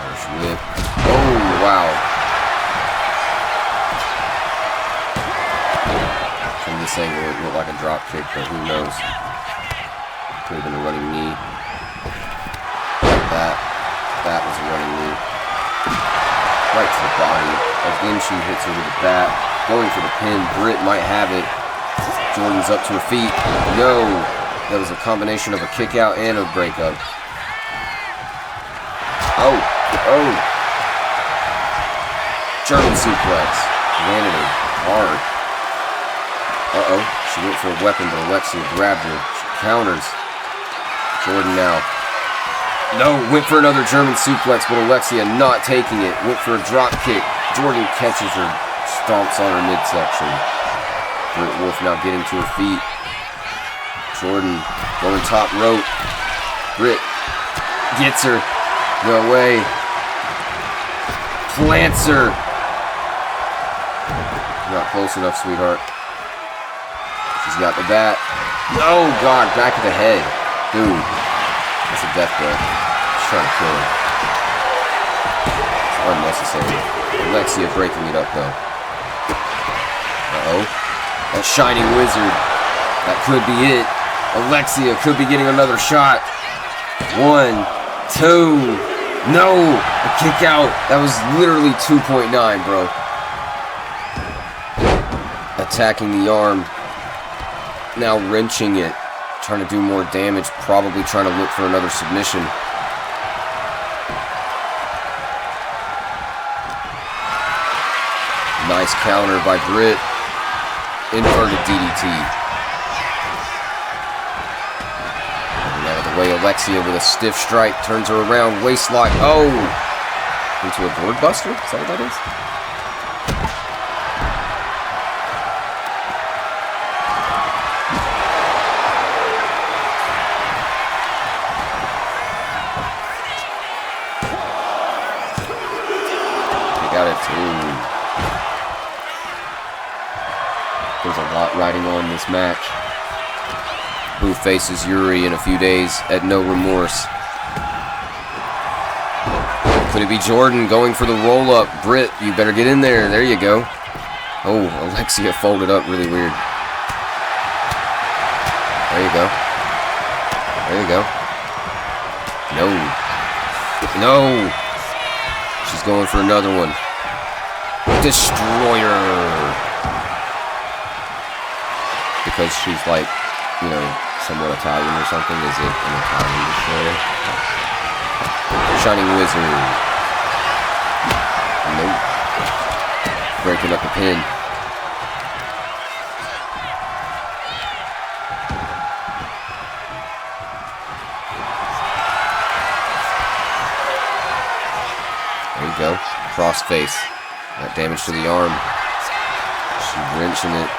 Speaker 2: Irish this angle, it looked like a drop kick, but who knows? Could have been a running knee. That was a running knee. Right to the body. As then she hits her with the bat. Going for the pin. Britt might have it. Jordan's up to her feet. No! That was a combination of a kick out and a breakup. Oh! Oh! German suplex. Landed her hard. Uh-oh. She went for a weapon, but Alexia grabbed her. She counters. Jordan now. No, went for another German suplex, but Alexia not taking it. Went for a drop kick. Jordan catches her. Stomps on her midsection. Britt Wolf now getting to her feet. Jordan going top rope. Britt gets her. No way. Plants her. Not close enough, sweetheart. She's got the bat. Oh, God. Back of the head. Dude. That's a death blow. She's trying to kill her. It's unnecessary. Alexia breaking it up, though. Uh-oh. That Shining Wizard. That could be it. Alexia could be getting another shot. 1, 2. No! A kick out. That was literally 2.9, bro. Attacking the arm. Now wrenching it. Trying to do more damage. Probably trying to look for another submission. Nice counter by Britt. Inverted DDT. And out of the way, Alexia with a stiff strike turns her around. Waistlock. Oh! Into a board buster? Is that what that is? Got it too. There's a lot riding on this match. Who faces Yuri in a few days at No Remorse? Could it be Jordan going for the roll-up? Britt, you better get in there. There you go. Oh, Alexia folded up really weird. There you go. There you go. No. No. She's going for another one. Destroyer. Because she's like, you know, somewhat Italian or something. Is it an Italian destroyer? Shining Wizard. Nope. Breaking up the pin. There you go. Crossface. That damage to the arm. She's wrenching it.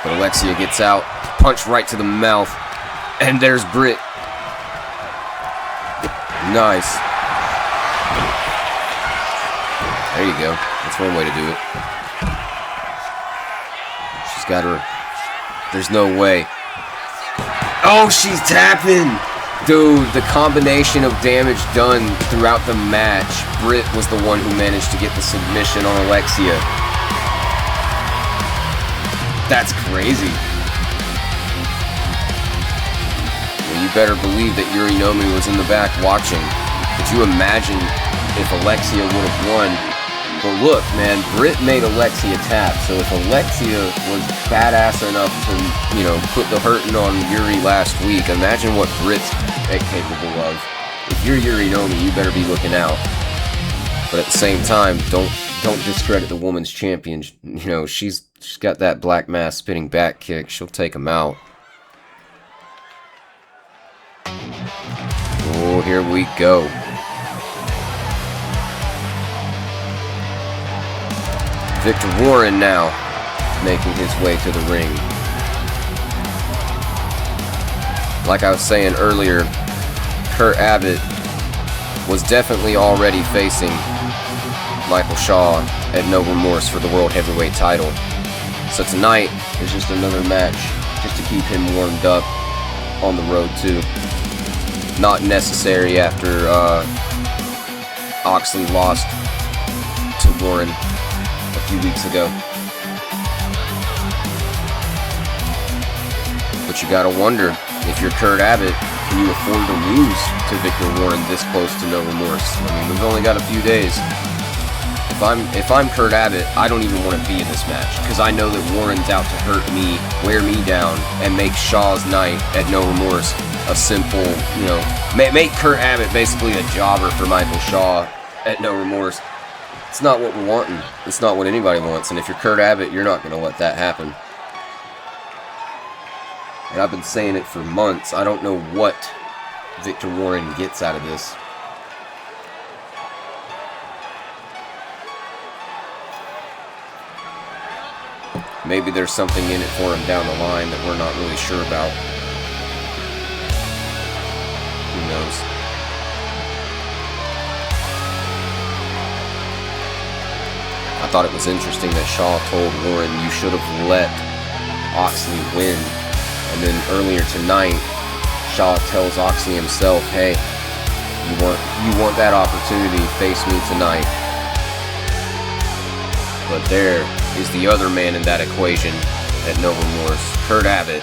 Speaker 2: But Alexia gets out. Punch right to the mouth. And there's Britt. Nice. There you go. That's one way to do it. She's got her. There's no way. Oh, she's tapping! Dude, the combination of damage done throughout the match. Britt was the one who managed to get the submission on Alexia. That's crazy. Well, you better believe that Yuri Nomi was in the back watching. Could you imagine if Alexia would have won? But look, man, Britt made Alexia tap. So if Alexia was badass enough to, you know, put the hurting on Yuri last week, imagine what Britt's capable of. If you're Yuri Nomi, you better be looking out. But at the same time, don't discredit the woman's champion. You know, she's got that black mass spinning back kick. She'll take him out. Oh, here we go. Victor Warren now making his way to the ring. Like I was saying earlier, Kurt Abbott was definitely already facing Michael Shaw at No Remorse for the World Heavyweight title. So tonight is just another match just to keep him warmed up on the road too. Not necessary after Oxley lost to Warren a few weeks ago. But you gotta wonder, if you're Kurt Abbott, can you afford to lose to Victor Warren this close to No Remorse? I mean, we've only got a few days. If I'm Kurt Abbott, I don't even want to be in this match, because I know that Warren's out to hurt me, wear me down, and make Shaw's night at No Remorse a simple, you know, make Kurt Abbott basically a jobber for Michael Shaw at No Remorse. It's not what we're wanting. It's not what anybody wants. And if you're Kurt Abbott, you're not going to let that happen. And I've been saying it for months. I don't know what Victor Warren gets out of this. Maybe there's something in it for him down the line that we're not really sure about. Who knows? I thought it was interesting that Shaw told Warren, you should have let Oxley win. And then earlier tonight, Shaw tells Oxley himself, hey, you want that opportunity, face me tonight. But there is the other man in that equation at No Remorse, Kurt Abbott,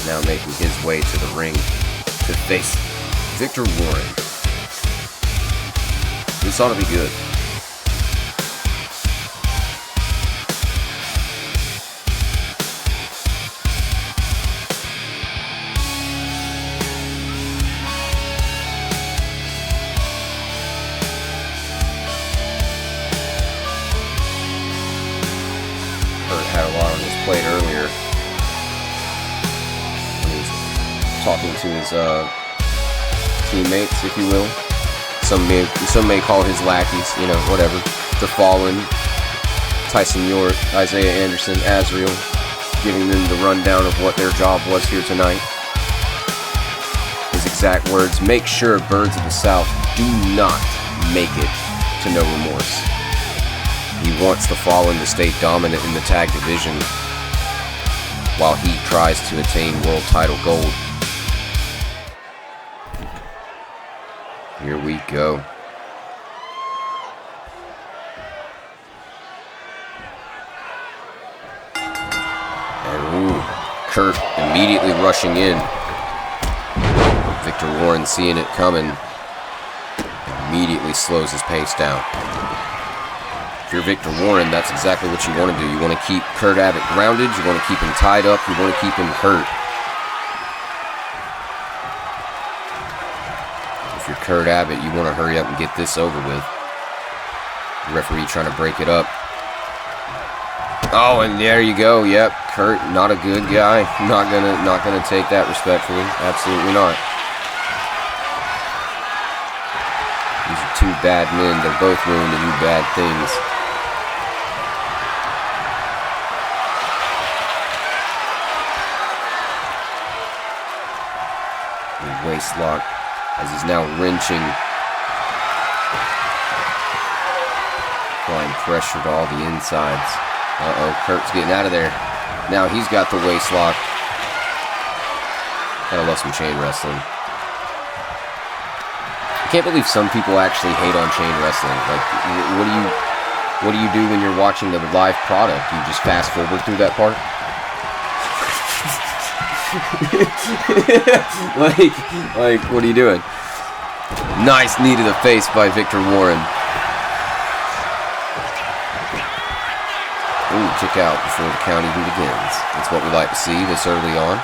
Speaker 2: now making his way to the ring to face Victor Warren. This ought to be good. Had a lot on his plate earlier when he was talking to his teammates, if you will. Some may call his lackeys, you know, whatever. The Fallen, Tyson York, Isaiah Anderson, Azriel, giving them the rundown of what their job was here tonight. His exact words: make sure Birds of the South do not make it to No Remorse. He wants the Fallen to stay dominant in the tag division while he tries to attain world title gold. Here we go. And Kurt immediately rushing in. Victor Warren seeing it coming, immediately slows his pace down. If you're Victor Warren, that's exactly what you want to do. You want to keep Kurt Abbott grounded, you want to keep him tied up, you want to keep him hurt. If you're Kurt Abbott, you want to hurry up and get this over with. The referee trying to break it up. Oh, and there you go. Yep, Kurt, not a good guy. Not gonna take that respectfully. Absolutely not. These are two bad men. They're both willing to do bad things. Waist lock as he's now wrenching, applying pressure to all the insides. Kurt's getting out of there. Now he's got the waist lock. Gotta love some chain wrestling. I can't believe some people actually hate on chain wrestling. Like, what do you do when you're watching the live product? You just fast forward through that part? like, what are you doing? Nice knee to the face by Victor Warren. Ooh, kick out before the count even begins. That's what we like to see this early on.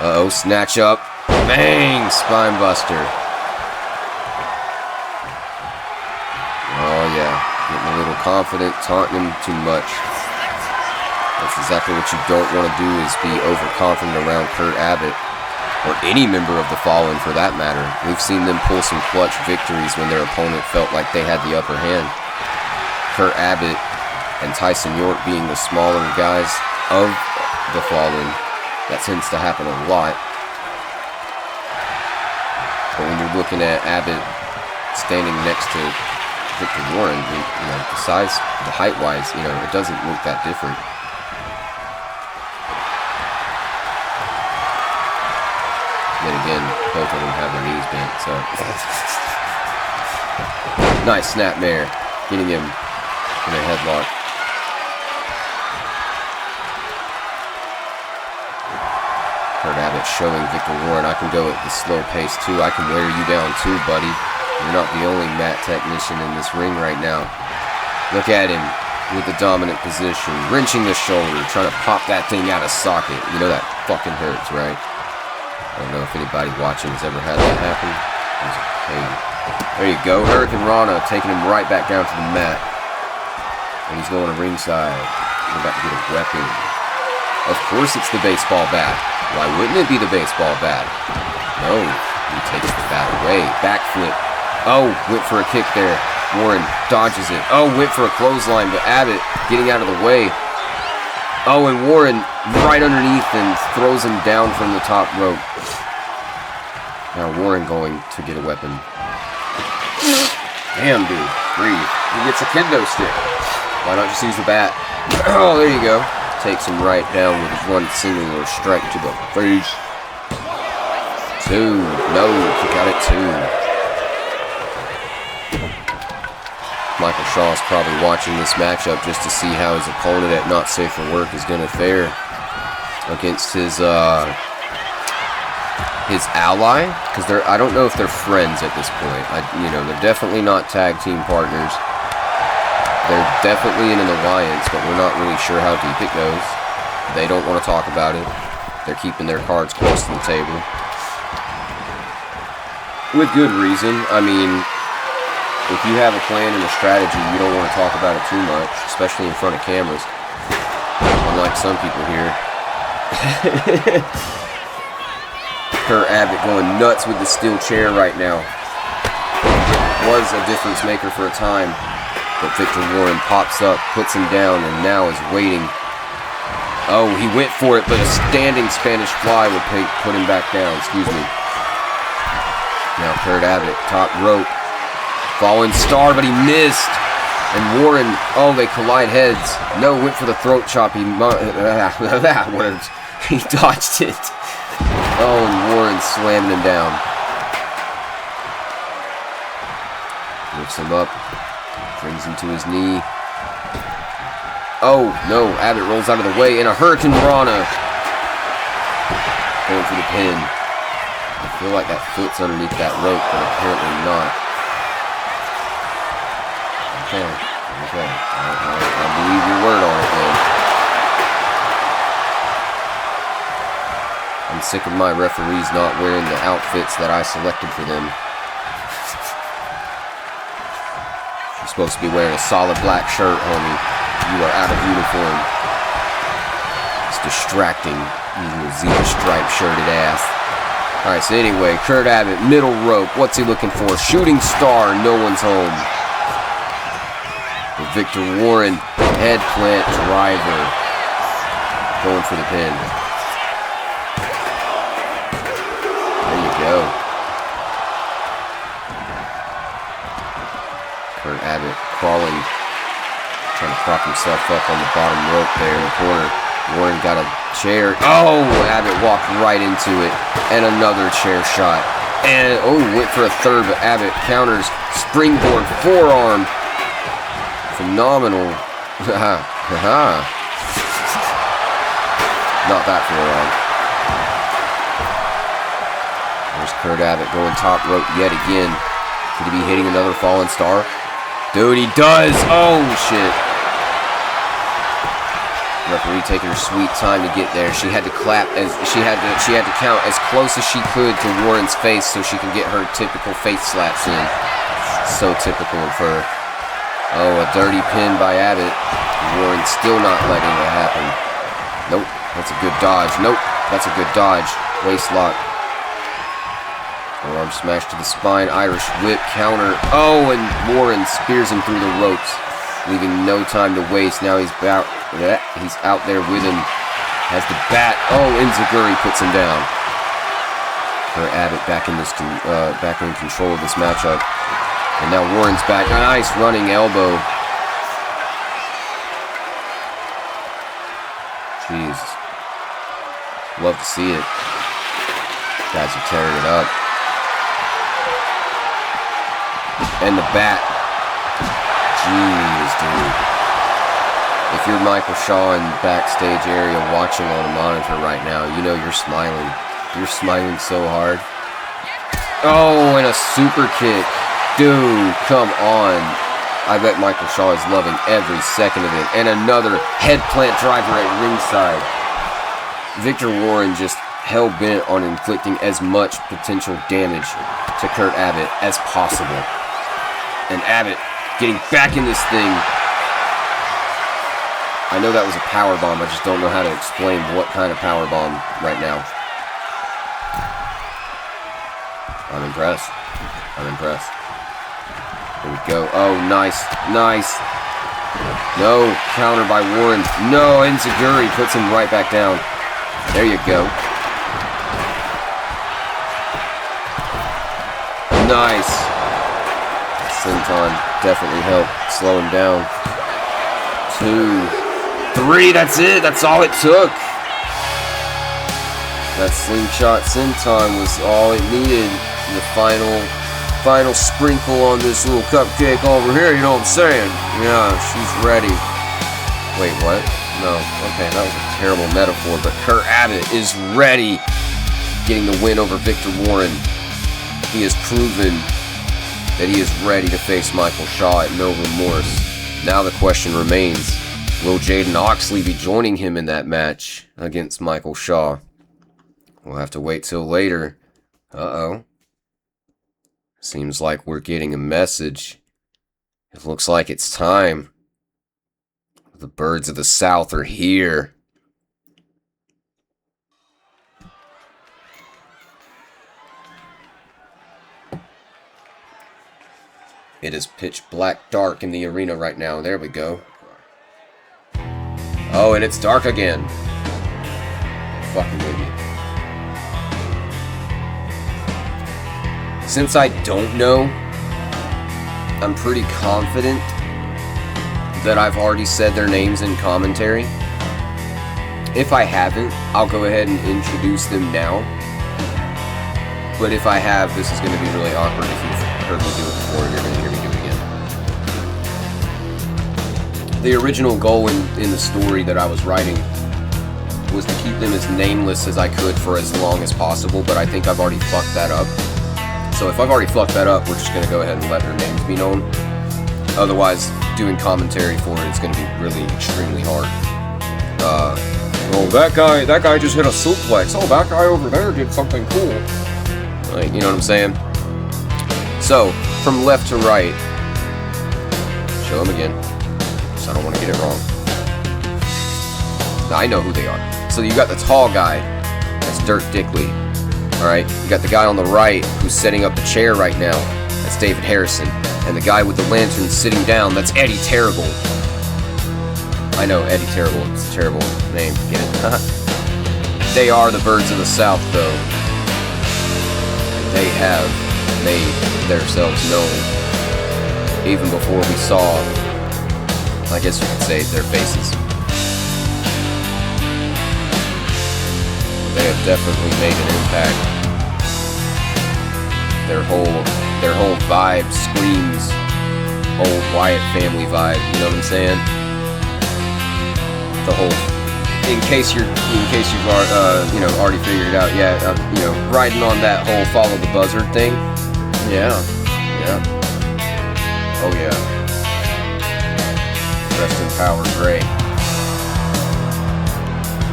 Speaker 2: Uh-oh, snatch up. Bang! Spine buster. Oh, yeah. Getting a little confident, taunting him too much. That's exactly what you don't want to do, is be overconfident around Kurt Abbott, or any member of the Fallen for that matter. We've seen them pull some clutch victories when their opponent felt like they had the upper hand. Kurt Abbott and Tyson York being the smaller guys of the Fallen, that tends to happen a lot. But when you're looking at Abbott standing next to Victor Warren, you know, the size, the height-wise, you know, it doesn't look that different. Then again, both of them have their knees bent, so. Nice snapmare, getting him in a headlock. Kurt Abbott showing Victor Warren, I can go at the slow pace too. I can wear you down too, buddy. You're not the only mat technician in this ring right now. Look at him with the dominant position, wrenching the shoulder, trying to pop that thing out of socket. You know that fucking hurts, right? I don't know if anybody watching has ever had that happen. It was a pain. There you go. Hurricane Rana taking him right back down to the mat. And he's going to ringside. We're about to get a weapon. Of course it's the baseball bat. Why wouldn't it be the baseball bat? No, he takes the bat away. Backflip. Oh, went for a kick there. Warren dodges it. Oh, went for a clothesline, but Abbott getting out of the way. Oh, and Warren right underneath and throws him down from the top rope. Now Warren going to get a weapon. Damn, dude. Breathe. He gets a kendo stick. Why not just use the bat? Oh, there you go. Takes him right down with one singular strike to the face. 2. No, he got it 2. Michael Shaw's probably watching this matchup just to see how his opponent at Not Safe for Work is going to fare against his ally, because I don't know if they're friends at this point. They're definitely not tag team partners. They're definitely in an alliance, but we're not really sure how deep it goes. They don't want to talk about it. They're keeping their cards close to the table. With good reason. I mean, if you have a plan and a strategy, you don't want to talk about it too much, especially in front of cameras. Unlike some people here. Kurt Abbott going nuts with the steel chair right now. It was a difference maker for a time. But Victor Warren pops up, puts him down, and now is waiting. Oh, he went for it, but a standing Spanish fly would put him back down. Excuse me. Now Kurt Abbott, top rope. Falling star, but he missed. And Warren, oh, they collide heads. No, went for the throat chop. He dodged it. Oh, and Warren slamming him down. Lifts him up. Brings him to his knee. Oh, no. Abbott rolls out of the way. And a Hurricane Rana. Going for the pin. I feel like that foot's underneath that rope, but apparently not. Okay. I believe your word on it, man. I'm sick of my referees not wearing the outfits that I selected for them. Supposed to be wearing a solid black shirt, homie. You are out of uniform. It's distracting, you little zebra stripe shirted ass. Alright, so anyway, Kurt Abbott, middle rope. What's he looking for? Shooting star, no one's home. But Victor Warren, head plant driver. Going for the pin. There you go. Kurt Abbott crawling, trying to prop himself up on the bottom rope there in the corner. Warren got a chair. Oh, Abbott walked right into it. And another chair shot. And, oh, went for a third, but Abbott counters. Springboard forearm. Phenomenal. Not that forearm. There's Kurt Abbott going top rope yet again. Could he be hitting another fallen star? Dude, he does! Oh, shit. Referee taking her sweet time to get there. She had to clap as she had to count as close as she could to Warren's face so she can get her typical face slaps in. So typical of her. Oh, a dirty pin by Abbott. Warren still not letting it happen. Nope, that's a good dodge. Nope, that's a good dodge. Waist lock. Arm smash to the spine, Irish whip, counter. Oh, and Warren spears him through the ropes, leaving no time to waste. Now he's out there with him. Has the bat. Oh, Enziguri puts him down. Kurt Abbott back in control of this matchup. And now Warren's back. Nice running elbow. Jeez. Love to see it. Guys are tearing it up. And the bat. Jeez, dude. If you're Michael Shaw in the backstage area watching on a monitor right now, you know you're smiling. You're smiling so hard. Oh, and a super kick. Dude, come on. I bet Michael Shaw is loving every second of it. And another head plant driver at ringside. Victor Warren just hell-bent on inflicting as much potential damage to Kurt Abbott as possible. And Abbott getting back in this thing. I know that was a powerbomb. I just don't know how to explain what kind of powerbomb right now. I'm impressed. I'm impressed. Here we go. Oh, nice. Nice. No. Counter by Warren. No. Enziguri puts him right back down. There you go. Nice. Senton definitely helped slow him down. 2, 3. That's it. That's all it took. That slingshot senton was all it needed. The final sprinkle on this little cupcake over here, you know what I'm saying? Yeah, she's ready. Wait, what? No. Okay, that was a terrible metaphor, but Kurt Abbott is ready. Getting the win over Victor Warren. He has proven that he is ready to face Michael Shaw at No Remorse. Now the question remains, will Jaden Oxley be joining him in that match against Michael Shaw? We'll have to wait till later. Uh-oh. Seems like we're getting a message. It looks like it's time. The birds of the South are here. It is pitch black dark in the arena right now. There we go. Oh, and it's dark again. Fucking with you. Since I don't know, I'm pretty confident that I've already said their names in commentary. If I haven't, I'll go ahead and introduce them now. But if I have, this is going to be really awkward. If you've heard me do it before, you're going to hear me do it again. The original goal in the story that I was writing was to keep them as nameless as I could for as long as possible, but I think I've already fucked that up. So if I've already fucked that up, we're just going to go ahead and let their names be known. Otherwise, doing commentary for it is going to be really extremely hard. Oh, that guy just hit a suplex. Oh, that guy over there did something cool. Like, you know what I'm saying? So, from left to right, show them again, so I don't want to get it wrong. Now, I know who they are. So you got the tall guy, that's Dirk Dickley. Alright, you got the guy on the right who's setting up the chair right now. That's David Harrison. And the guy with the lantern sitting down, that's Eddie Terrible. I know, Eddie Terrible. It's a terrible name. Get it? They are the birds of the South, though. They have made themselves known. Even before we saw, I guess you could say, their faces. They have definitely made an impact. Their whole vibe screams old Wyatt family vibe. You know what I'm saying? The whole, in case you've already figured it out. Yeah, riding on that whole follow the buzzard thing. Yeah. Oh yeah. Rest in power, Gray.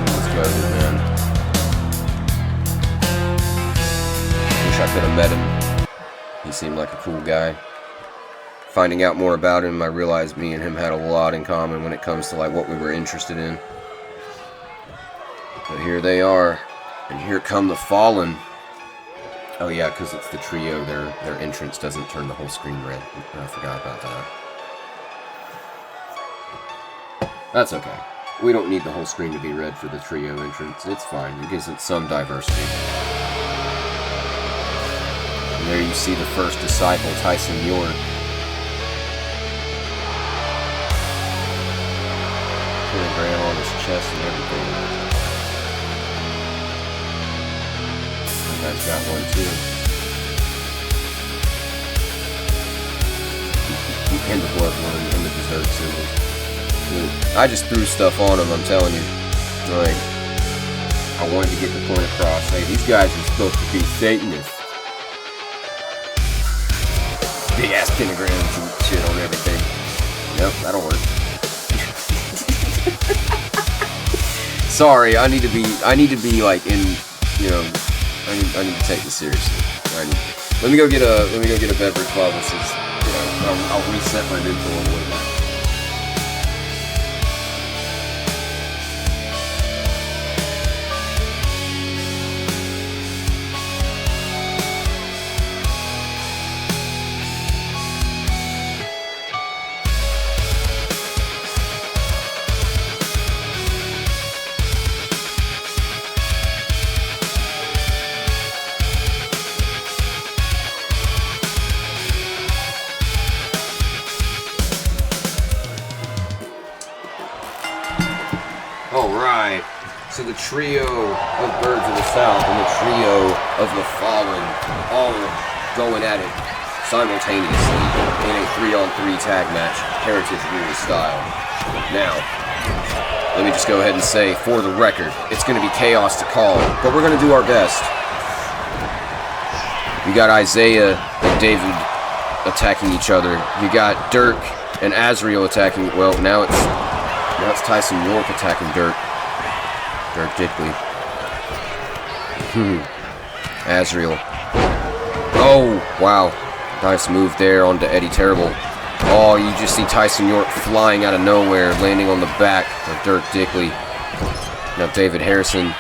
Speaker 2: Let's go, man. Wish I could have met him. He seemed like a cool guy. Finding out more about him, I realized me and him had a lot in common when it comes to like what we were interested in. But here they are, and here come the Fallen. Oh yeah, because it's the trio. Their entrance doesn't turn the whole screen red. I forgot about that. That's okay. We don't need the whole screen to be red for the trio entrance. It's fine. It gives it some diversity. And there you see the first disciple, Tyson York. Pentagram on his chest and everything. That guy's got one too. And the blood one and the dessert symbol. I just threw stuff on them, I'm telling you. Like, I wanted to get the point across. Hey, these guys are supposed to be Satanists. Big ass pentagrams and shit on everything. Yep, that'll work. Sorry, I need to be like in, you know, I need to take this seriously. Let me go get a beverage while this is, you know, I'll reset my neutral and whatnot. Alright, so the trio of Birds of the South and the trio of the Fallen all going at it simultaneously in a 3-on-3 tag match, Heritage Rules style. Now, let me just go ahead and say, for the record, it's going to be chaos to call, but we're going to do our best. You got Isaiah and David attacking each other. You got Dirk and Azriel attacking, well, now it's Tyson York attacking Dirk Dickley. Azriel. Oh, wow. Nice move there onto Eddie Terrible. Oh, you just see Tyson York flying out of nowhere, landing on the back of Dirk Dickley. Now David Harrison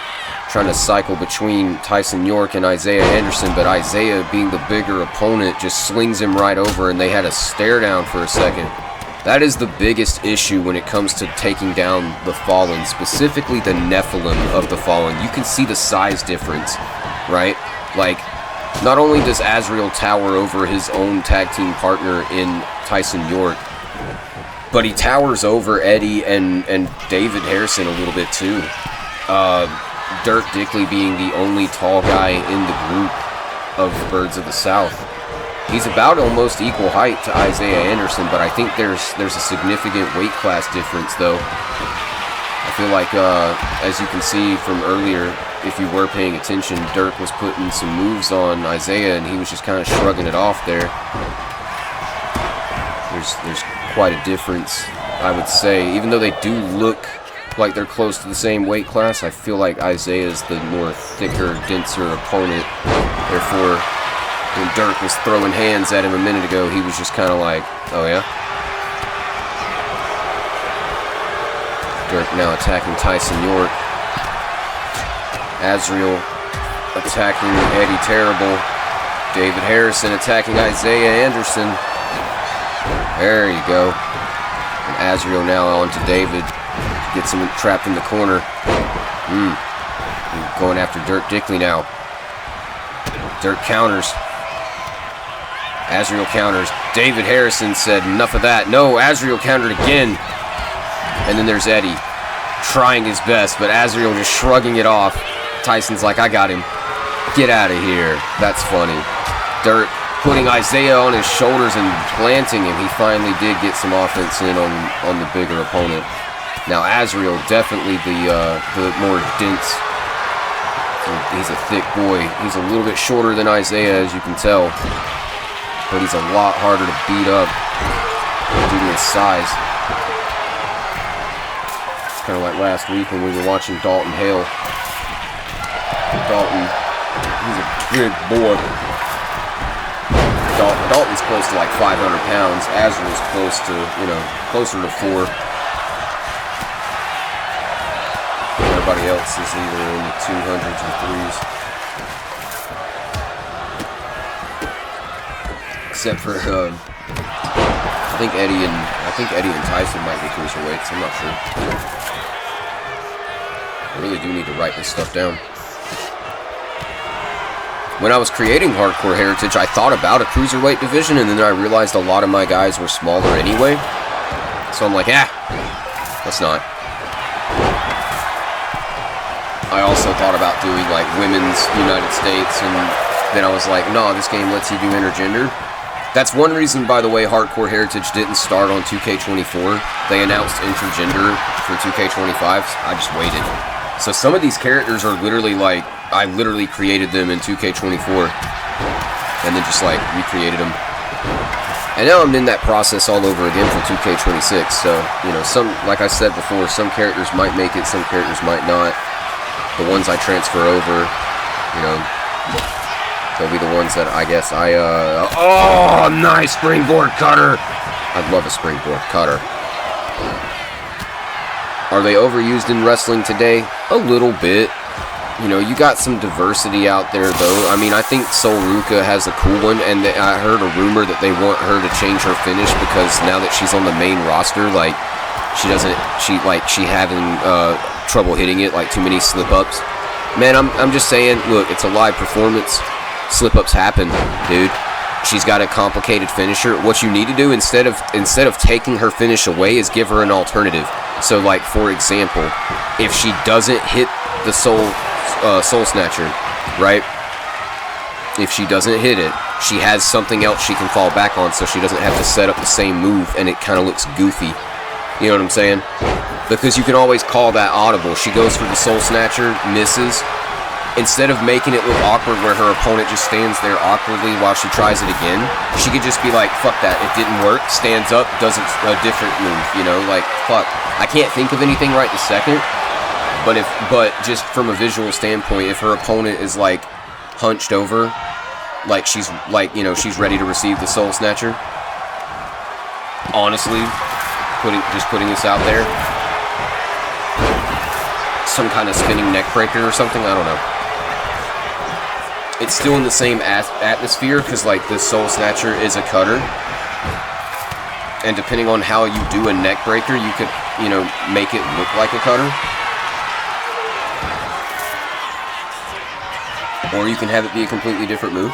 Speaker 2: trying to cycle between Tyson York and Isaiah Anderson, but Isaiah, being the bigger opponent, just slings him right over, and they had a stare down for a second. That is the biggest issue when it comes to taking down the Fallen, specifically the Nephilim of the Fallen. You can see the size difference, right? Like, not only does Azriel tower over his own tag team partner in Tyson York, but he towers over Eddie and David Harrison a little bit too. Dirk Dickley being the only tall guy in the group of Birds of the South. He's about almost equal height to Isaiah Anderson, but I think there's a significant weight class difference, though. I feel like, as you can see from earlier, if you were paying attention, Dirk was putting some moves on Isaiah, and he was just kind of shrugging it off there. There's quite a difference, I would say. Even though they do look like they're close to the same weight class, I feel like Isaiah is the more thicker, denser opponent. Therefore, when Dirk was throwing hands at him a minute ago, he was just kind of like, oh yeah? Dirk now attacking Tyson York. Azriel attacking Eddie Terrible. David Harrison attacking Isaiah Anderson. There you go. And Azriel now on to David. Gets him trapped in the corner. Going after Dirk Dickley now. Dirk counters. Azriel counters. David Harrison said, enough of that. No, Azriel countered again. And then there's Eddie trying his best, but Azriel just shrugging it off. Tyson's like, I got him. Get out of here. That's funny. Dirk putting Isaiah on his shoulders and planting him. He finally did get some offense in on the bigger opponent. Now Azriel, definitely the more dense. He's a thick boy. He's a little bit shorter than Isaiah, as you can tell. But he's a lot harder to beat up due to his size. It's kind of like last week when we were watching Dalton Hale. Dalton, he's a big boy. Dalton's close to like 500 pounds. Azriel's close to, closer to 4. Everybody else is either in the 200s or 3s. Except for, I think Eddie and Tyson might be cruiserweights. I'm not sure. I really do need to write this stuff down. When I was creating Hardcore Heritage, I thought about a cruiserweight division, and then I realized a lot of my guys were smaller anyway. So I'm like, let's not. I also thought about doing like women's United States, and then I was like, no, this game lets you do intergender. That's one reason, by the way, Hardcore Heritage didn't start on 2K24. They announced intergender for 2K25. I just waited. So some of these characters are literally like, I literally created them in 2K24 and then just like recreated them. And now I'm in that process all over again for 2K26. So, you know, some, like I said before, some characters might make it, some characters might not. The ones I transfer over, you know, they'll be the ones that I guess oh, nice springboard cutter. I'd love a springboard cutter. Are they overused in wrestling today? A little bit. You know, you got some diversity out there, though. I mean, I think Sol Ruka has a cool one, and I heard a rumor that they want her to change her finish because now that she's on the main roster, like, she having trouble hitting it, like too many slip-ups. Man, I'm just saying, look, it's a live performance. Slip-ups happen, dude. She's got a complicated finisher. What you need to do instead of taking her finish away is give her an alternative. So, like, for example, if she doesn't hit the Soul Snatcher, right? If she doesn't hit it, she has something else she can fall back on so she doesn't have to set up the same move and it kind of looks goofy. You know what I'm saying? Because you can always call that audible. She goes for the Soul Snatcher, misses. Instead of making it look awkward where her opponent just stands there awkwardly while she tries it again, she could just be like, fuck that, it didn't work, stands up, does a different move, you know, like, fuck. I can't think of anything right this second, but just from a visual standpoint, if her opponent is like hunched over, like she's like, you know, she's ready to receive the Soul Snatcher, honestly, putting this out there, some kind of spinning neck breaker or something, I don't know. It's still in the same atmosphere because, like, the Soul Snatcher is a cutter. And depending on how you do a neck breaker, you could, you know, make it look like a cutter. Or you can have it be a completely different move.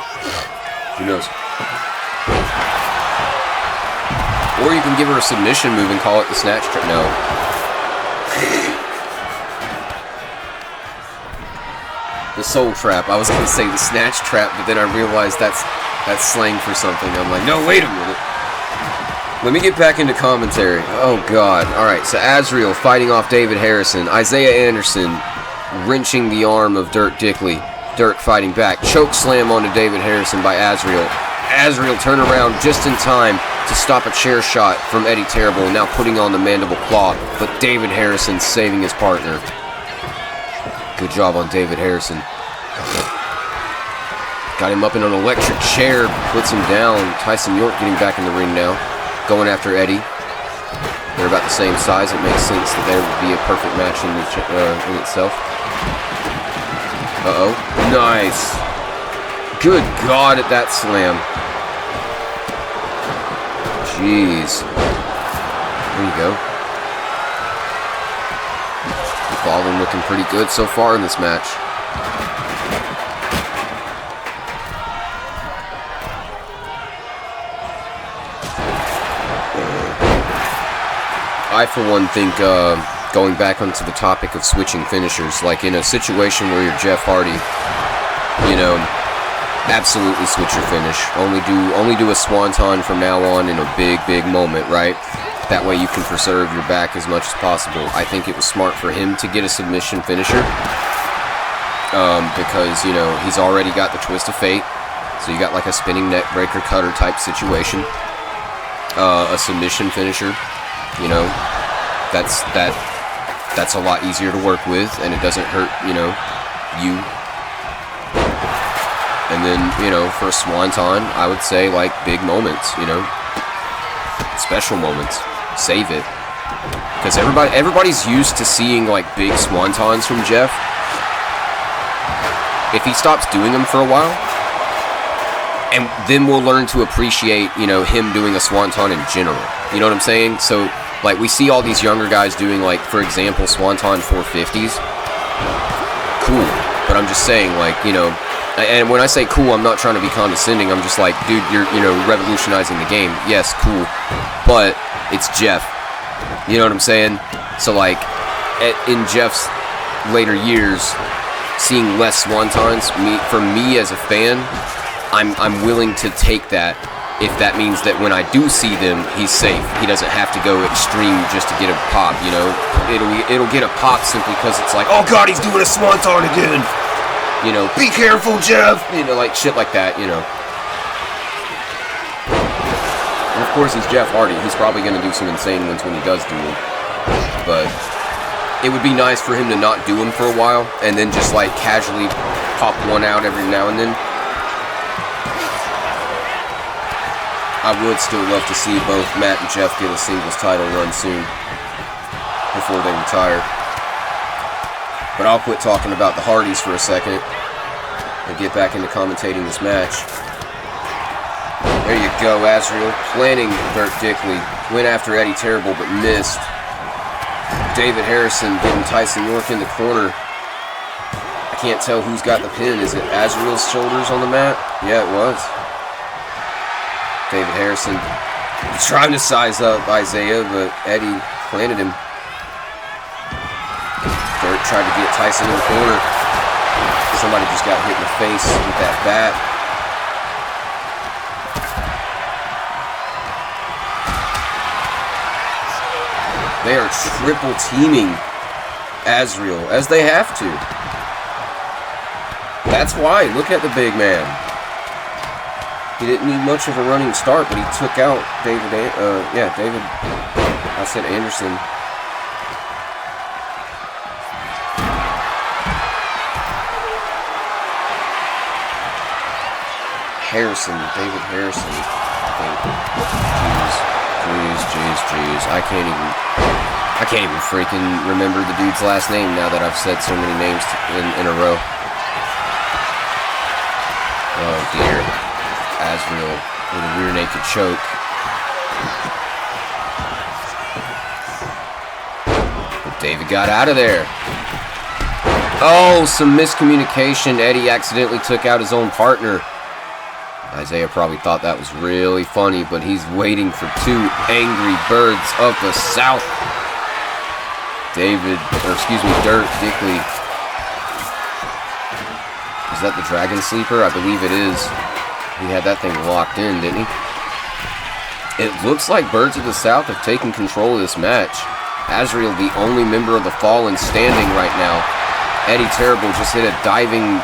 Speaker 2: Who knows? Or you can give her a submission move and call it the Snatch Trap. No. The Soul Trap. I was going to say the Snatch Trap, but then I realized that's slang for something. I'm like, no, wait a minute. Let me get back into commentary. Oh, God. All right, so Azriel fighting off David Harrison. Isaiah Anderson wrenching the arm of Dirk Dickley. Dirk fighting back. Choke slam onto David Harrison by Azriel. Azriel turn around just in time to stop a chair shot from Eddie Terrible, now putting on the mandible claw, but David Harrison saving his partner. Good job on David Harrison. Got him up in an electric chair, puts him down. Tyson York getting back in the ring now, going after Eddie. They're about the same size. It makes sense that there would be a perfect match in itself. Uh-oh. Nice. Good God at that slam. Jeez. There you go. Baldwin looking pretty good so far in this match. I, for one, think going back onto the topic of switching finishers, like in a situation where you're Jeff Hardy, you know, absolutely switch your finish. Only do a swanton from now on in a big moment, right? That way you can preserve your back as much as possible. I think it was smart for him to get a submission finisher because, you know, he's already got the Twist of Fate. So you got like a spinning neck breaker cutter type situation. A submission finisher, you know, that's a lot easier to work with and it doesn't hurt, you know, you. And then, you know, for a swanton, I would say like big moments, you know, special moments. Save it, because everybody's used to seeing like big swantons from Jeff. If he stops doing them for a while, and then we'll learn to appreciate, you know, him doing a swanton in general. You know what I'm saying? So like we see all these younger guys doing, like, for example, swanton 450s. Cool, but I'm just saying, like, you know, and when I say cool, I'm not trying to be condescending. I'm just like, dude, you're, you know, revolutionizing the game. Yes, cool, but it's Jeff. You know what I'm saying? So, like, in Jeff's later years, seeing less swantons, for me as a fan, I'm willing to take that if that means that when I do see them, he's safe. He doesn't have to go extreme just to get a pop, you know. It'll get a pop simply because it's like, oh God, he's doing a swanton again. You know, be careful, Jeff. You know, like shit like that, you know. And of course, he's Jeff Hardy. He's probably going to do some insane ones when he does do them. But it would be nice for him to not do them for a while and then just like casually pop one out every now and then. I would still love to see both Matt and Jeff get a singles title run soon before they retire. But I'll quit talking about the Hardys for a second and get back into commentating this match. There you go, Azrael planning Dirk Dickley. Went after Eddie Terrible but missed. David Harrison getting Tyson York in the corner. I can't tell who's got the pin. Is it Azrael's shoulders on the mat? Yeah, it was. David Harrison trying to size up Isaiah, but Eddie planted him. Dirk tried to get Tyson in the corner. Somebody just got hit in the face with that bat. They are triple teaming Azrael, as they have to. That's why. Look at the big man. He didn't need much of a running start, but he took out David. I said Anderson. David Harrison. Jeez. I can't even freaking remember the dude's last name now that I've said so many names in a row. Oh dear. Azrael with a rear naked choke. But David got out of there. Oh, some miscommunication. Eddie accidentally took out his own partner. Isaiah probably thought that was really funny, but he's waiting for two angry birds of the South. Dirk Dickley. Is that the Dragon Sleeper? I believe it is. He had that thing locked in, didn't he? It looks like Birds of the South have taken control of this match. Azrael, the only member of the Fallen standing right now. Eddie Terrible just hit a diving...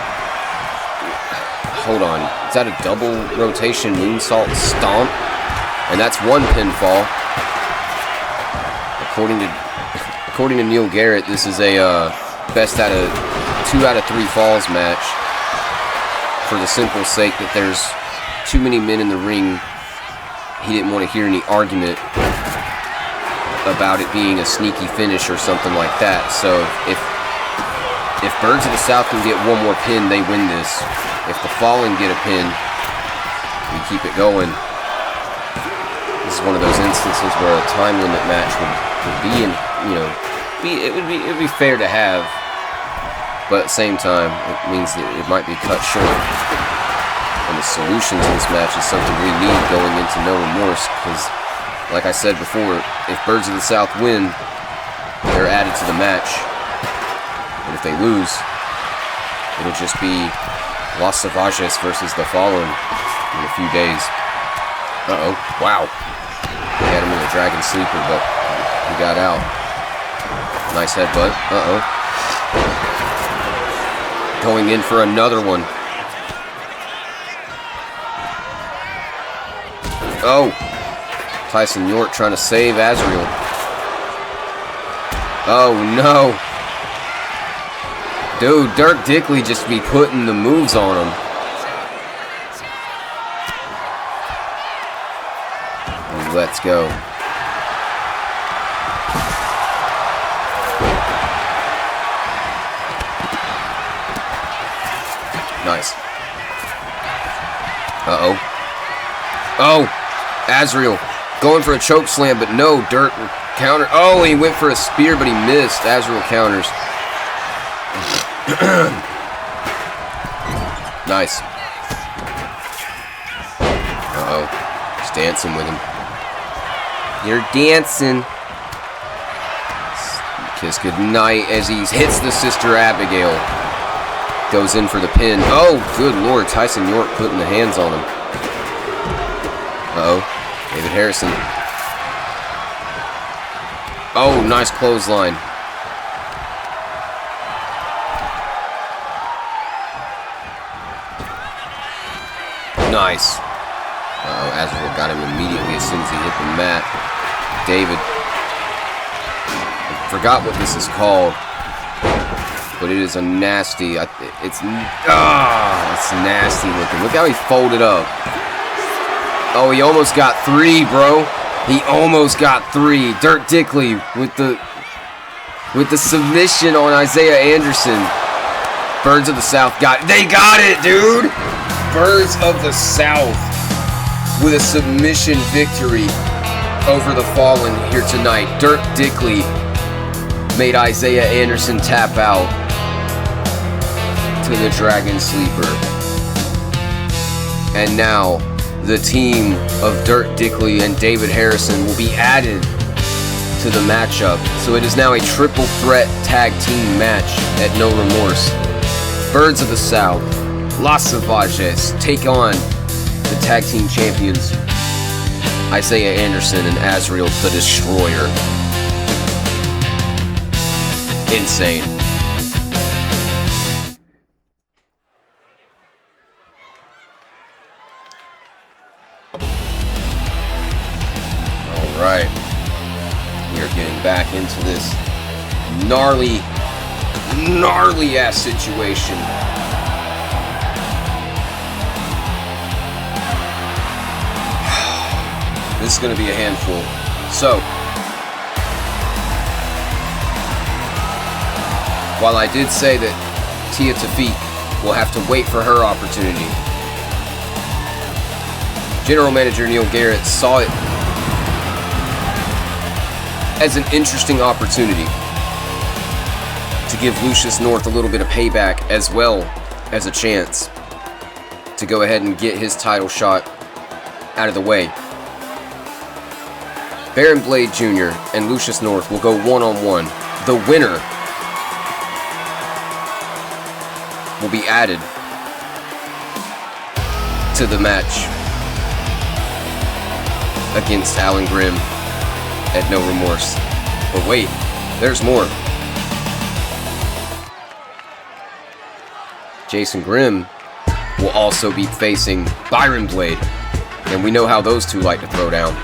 Speaker 2: Hold on. Is that a double rotation moonsault stomp? And that's one pinfall. According to Neil Garrett, this is a best out of 2 out of 3 falls match. For the simple sake that there's too many men in the ring. He didn't want to hear any argument about it being a sneaky finish or something like that. So if Birds of the South can get one more pin, they win this. If the Fallen get a pin, we keep it going. This is one of those instances where a time limit match would be in, you know, it would be fair to have. But at the same time, it means that it might be cut short. And the solution to this match is something we need going into No Remorse. Because, like I said before, if Birds of the South win, they're added to the match. And if they lose, it'll just be Los Savages versus the Fallen in a few days. Uh-oh. Wow. They had him in a Dragon Sleeper, but he got out. Nice headbutt. Uh-oh. Going in for another one. Oh. Tyson York trying to save Azrael. Oh, no. Dude, Dirk Dickley just be putting the moves on him. Let's go. Nice. Uh-oh. Oh! Azrael going for a choke slam, but no, Dirk counter. Oh, he went for a spear, but he missed. Azrael counters. Nice. Uh-oh. He's dancing with him. You're dancing. Kiss goodnight as he hits the Sister Abigail. Goes in for the pin. Oh, good lord. Tyson York putting the hands on him. Uh-oh. David Harrison. Oh, nice clothesline. Nice. Uh-oh, Azrael got him immediately as soon as he hit the mat. David. I forgot what this is called. But it is a nasty, it's nasty looking. Look how he folded up. Oh, he almost got 3, bro. He almost got 3. Dirk Dickley with the submission on Isaiah Anderson. Birds of the South they got it, dude. Birds of the South with a submission victory over the Fallen here tonight. Dirk Dickley made Isaiah Anderson tap out to the Dragon Sleeper. And now the team of Dirk Dickley and David Harrison will be added to the matchup. So it is now a triple threat tag team match at No Remorse. Birds of the South, Los Savages, take on the tag team champions, Isaiah Anderson and Azrael the Destroyer. Insane. Alright. We are getting back into this gnarly ass situation. This is going to be a handful. So, while I did say that Tia Tafik will have to wait for her opportunity, General Manager Neil Garrett saw it as an interesting opportunity to give Lucius North a little bit of payback as well as a chance to go ahead and get his title shot out of the way. Baron Blade Jr. and Lucius North will go one-on-one. The winner will be added to the match against Alan Grimm at No Remorse. But wait, there's more. Jason Grimm will also be facing Byron Blade, and we know how those two like to throw down.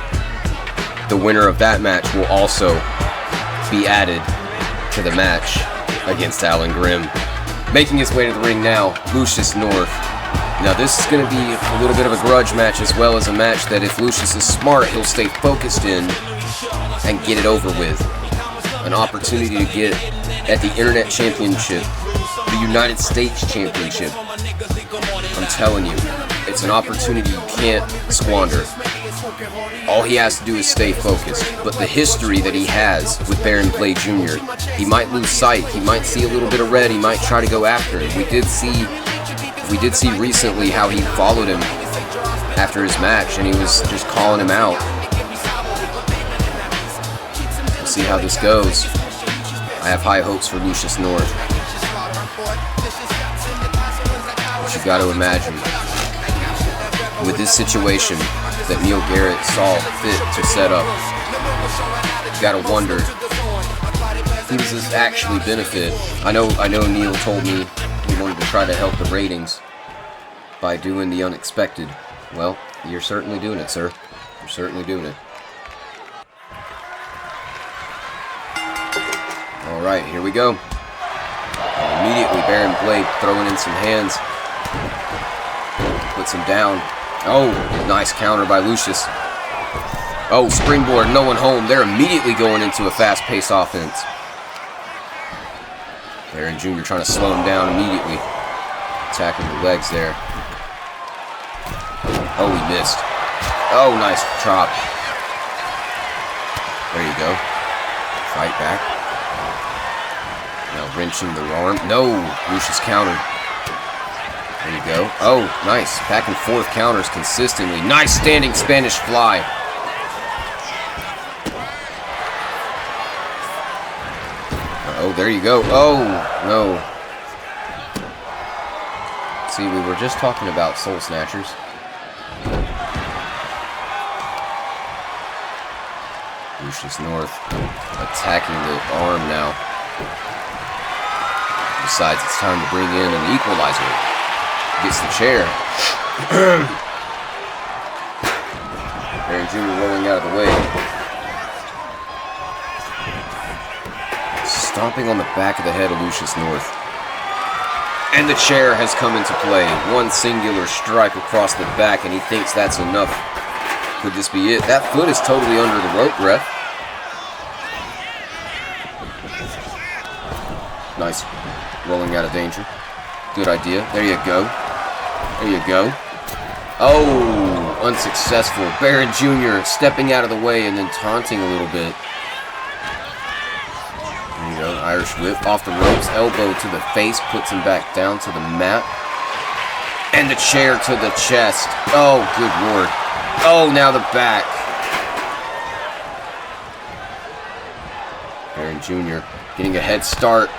Speaker 2: The winner of that match will also be added to the match against Alan Grimm. Making his way to the ring now, Lucius North. Now this is going to be a little bit of a grudge match as well as a match that if Lucius is smart, he'll stay focused in and get it over with. An opportunity to get at the Internet Championship, the United States Championship. I'm telling you, it's an opportunity you can't squander. All he has to do is stay focused. But the history that he has with Baron Blade Jr., he might lose sight. He might see a little bit of red. He might try to go after him. We did see recently how he followed him after his match, and he was just calling him out. We'll see how this goes. I have high hopes for Lucius North. But you've got to imagine, with this situation that Neil Garrett saw fit to set up, you gotta wonder, who does this actually benefit? I know Neil told me he wanted to try to help the ratings by doing the unexpected. Well, you're certainly doing it, sir. You're certainly doing it. Alright, here we go. Immediately, Baron Blade throwing in some hands. Puts him down. Oh, nice counter by Lucius. Oh, springboard, no one home. They're immediately going into a fast-paced offense. Baron Jr. trying to slow him down immediately. Attacking the legs there. Oh, he missed. Oh, nice chop. There you go. Fight back. Now wrenching the arm. No, Lucius countered. There you go. Oh, nice. Back and forth counters consistently. Nice standing Spanish fly. Oh, there you go. Oh, no. See, we were just talking about Soul Snatchers. Lucius North attacking the arm now. Decides it's time to bring in an equalizer. Gets the chair. Baron Jr. rolling out of the way. Stomping on the back of the head of Lucius North. And the chair has come into play. One singular strike across the back, and he thinks that's enough. Could this be it? That foot is totally under the rope, ref. Nice. Rolling out of danger. Good idea. There you go. There you go. Oh, unsuccessful. Baron Jr. stepping out of the way and then taunting a little bit. There you go. Irish whip off the ropes. Elbow to the face. Puts him back down to the mat. And the chair to the chest. Oh, good lord. Oh, now the back. Baron Jr. getting a head start.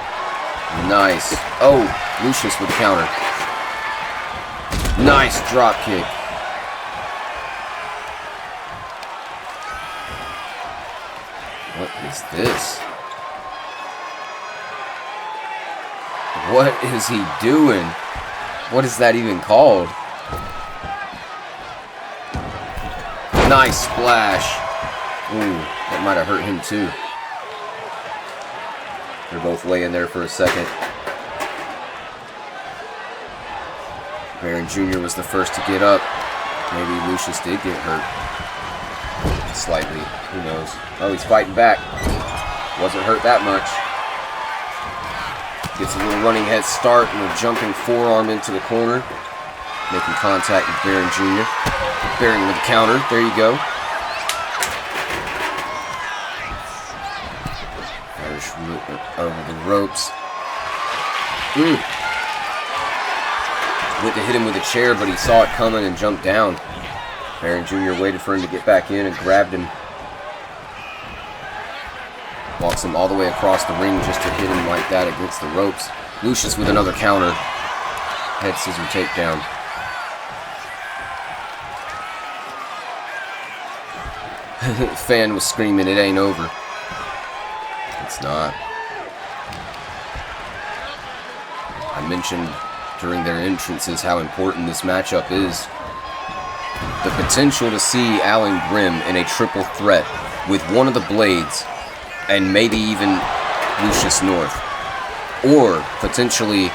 Speaker 2: Nice. Oh, Lucius with the counter. Nice drop kick. What is this? What is he doing? What is that even called? Nice splash. Ooh, that might have hurt him too. They're both laying there for a second. Baron Jr. was the first to get up. Maybe Lucius did get hurt. Slightly. Who knows? Oh, he's fighting back. Wasn't hurt that much. Gets a little running head start and a jumping forearm into the corner. Making contact with Baron Jr. Baron with the counter. There you go. Irish whip over the ropes. Went to hit him with a chair, but he saw it coming and jumped down. Baron Jr. waited for him to get back in and grabbed him. Walks him all the way across the ring just to hit him like that against the ropes. Lucius with another counter. Head scissor takedown. Fan was screaming, "It ain't over." It's not. I mentioned during their entrances how important this matchup is. The potential to see Alan Grimm in a triple threat with one of the Blades and maybe even Lucius North. Or potentially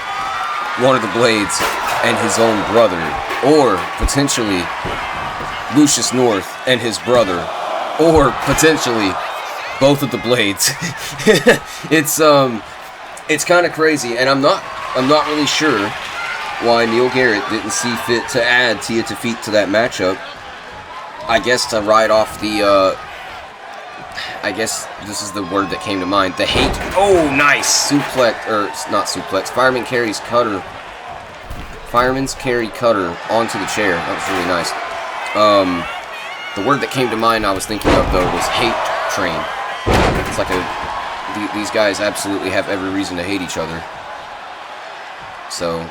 Speaker 2: one of the Blades and his own brother. Or potentially Lucius North and his brother. Or potentially both of the Blades. It's kind of crazy, and I'm not really sure why Neil Garrett didn't see fit to add Tia Tafit to that matchup. I guess to ride off the I guess this is the word that came to mind. The hate. Oh, nice suplex, or not suplex. Fireman carries cutter. Fireman's carry cutter onto the chair. That was really nice. The word that came to mind I was thinking of though was hate train. It's like these guys absolutely have every reason to hate each other. So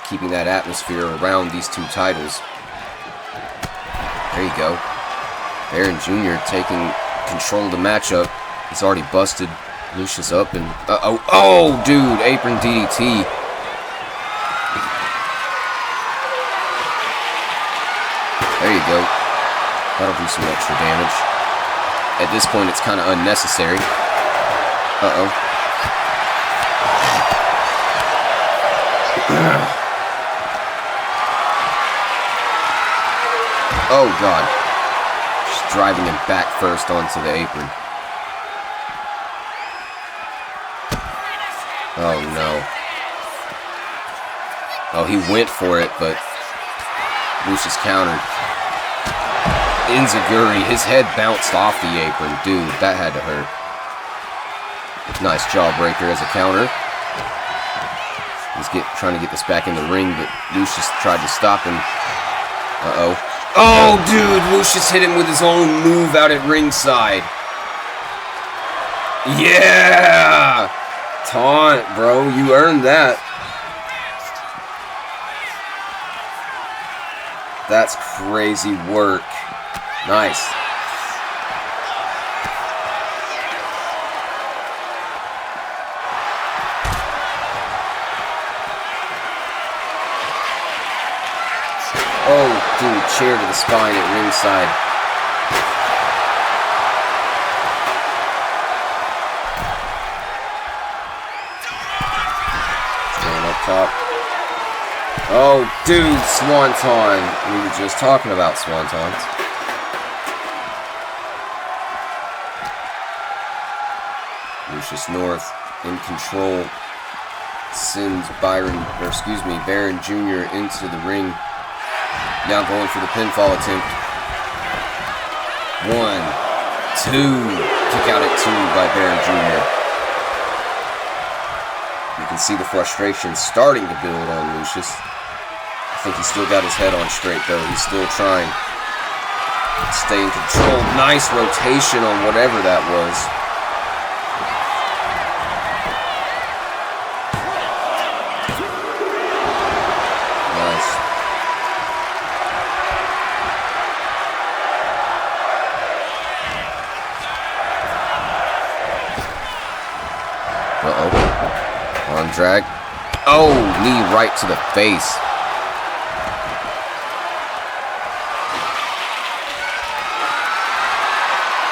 Speaker 2: keeping that atmosphere around these two titles. There you go. Baron Jr. taking control of the matchup. He's already busted Lucius up and oh dude, apron DDT. There you go. That'll do some extra damage. At this point it's kind of unnecessary. Oh god. Just driving him back first onto the apron. Oh no. Oh, he went for it, but Lucius countered. Enziguri, his head bounced off the apron. Dude, that had to hurt. Nice jawbreaker as a counter. He's trying to get this back in the ring, but Lucius tried to stop him. Oh, dude, Lucius hit him with his own move out at ringside. Yeah! Taunt, bro. You earned that. That's crazy work. Nice. Oh, dude, chair to the spine at ringside. Stand up top. Oh, dude, Swanton. We were just talking about Swantons. Lucius North in control. Sends Baron Jr. into the ring. Now going for the pinfall attempt. 1, 2. Kick out at 2 by Baron Jr. You can see the frustration starting to build on Lucius. I think he's still got his head on straight though. He's still trying to stay in control. Nice rotation on whatever that was. On drag. Oh, knee right to the face.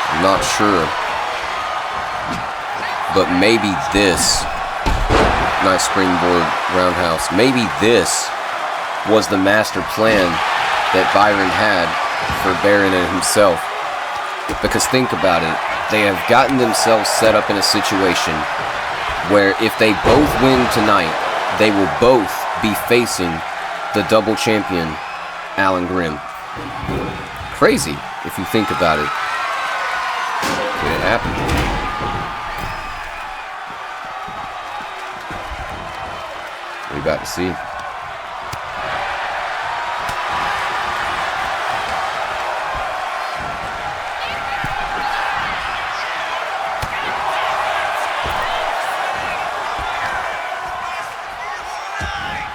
Speaker 2: I'm not sure. But maybe this. Nice springboard roundhouse. Maybe this was the master plan that Byron had for Baron and himself. Because think about it. They have gotten themselves set up in a situation where if they both win tonight, they will both be facing the double champion, Alan Grimm. Crazy, if you think about it. Did it happen? We got to see.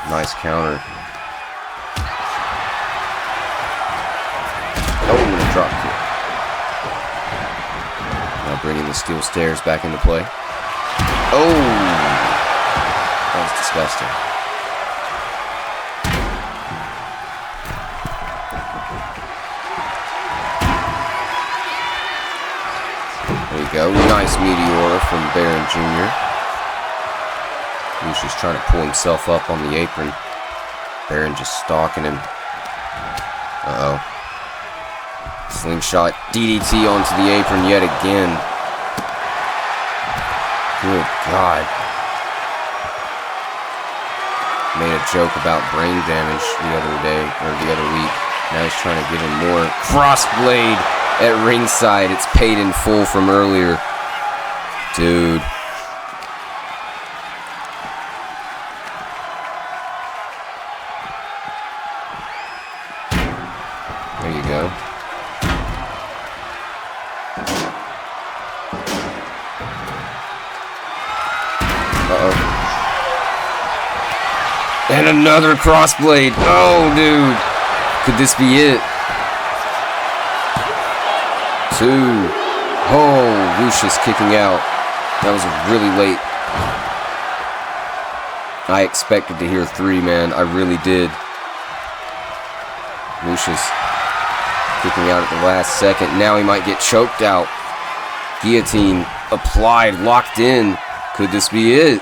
Speaker 2: Nice counter. Oh, and a drop kick. Now bringing the steel stairs back into play. Oh! That was disgusting. There you go. Nice meteor from Baron Jr. Lucius trying to pull himself up on the apron. Baron just stalking him. Uh-oh. Slingshot DDT onto the apron yet again. Good God. Made a joke about brain damage the other day, or the other week. Now he's trying to give him more. Crossblade at ringside. It's paid in full from earlier. Dude. There you go. Uh-oh. And another crossblade. Oh, dude. Could this be it? 2. Oh, Lucius kicking out. That was really late. I expected to hear 3, man. I really did. Lucius kicking out at the last second. Now he might get choked out. Guillotine applied, locked in. Could this be it?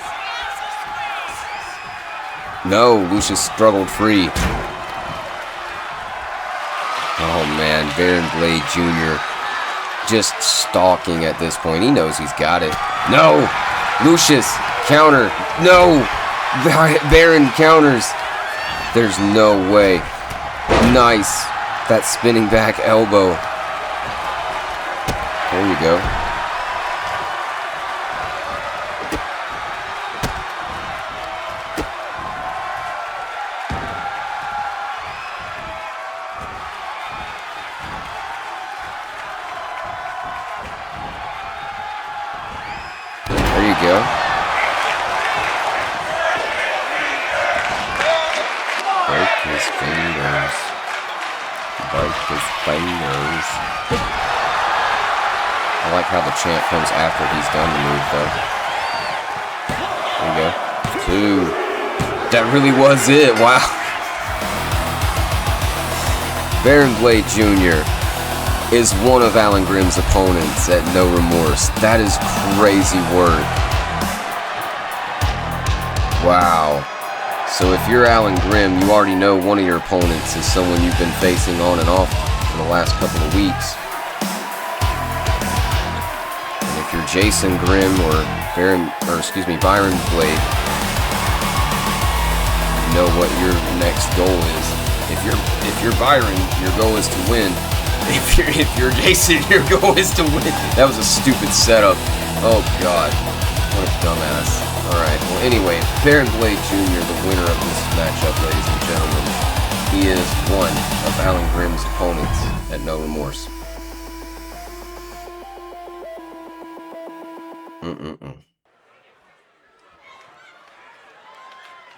Speaker 2: No, Lucius struggled free. Oh man, Baron Blade Jr. just stalking at this point. He knows he's got it. No! Lucius, counter. No! Baron counters. There's no way. Nice. That spinning back elbow. There you go. There you go. Break his fingers. Break his fingers. I like how the chant comes after he's done the move, though. There you go. 2. That really was it. Wow. Baron Blade Jr. is one of Alan Grimm's opponents at No Remorse. That is crazy work. Wow. So if you're Alan Grimm, you already know one of your opponents is someone you've been facing on and off for the last couple of weeks. And if you're Jason Grimm or Byron Blade, you know what your next goal is. If you're Byron, your goal is to win. If you're Jason, your goal is to win. That was a stupid setup. Oh God, what a dumbass. Alright, well anyway, Baron Blade Jr., the winner of this matchup, ladies and gentlemen. He is one of Alan Grimm's opponents at No Remorse.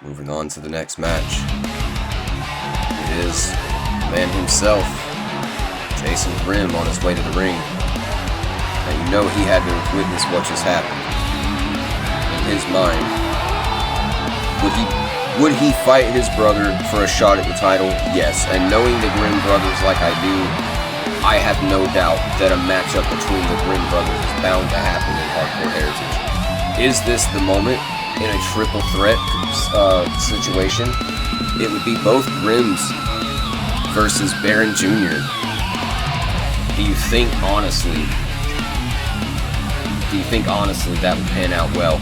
Speaker 2: Moving on to the next match. It is the man himself, Jason Grimm, on his way to the ring. And you know he had to witness what just happened. In his mind, would he fight his brother for a shot at the title? Yes. And knowing the Grimm brothers like I do, I have no doubt that a matchup between the Grimm brothers is bound to happen in Hardcore Heritage. Is this the moment in a triple threat situation? It would be both Grimms versus Baron Jr. Do you think honestly that would pan out well?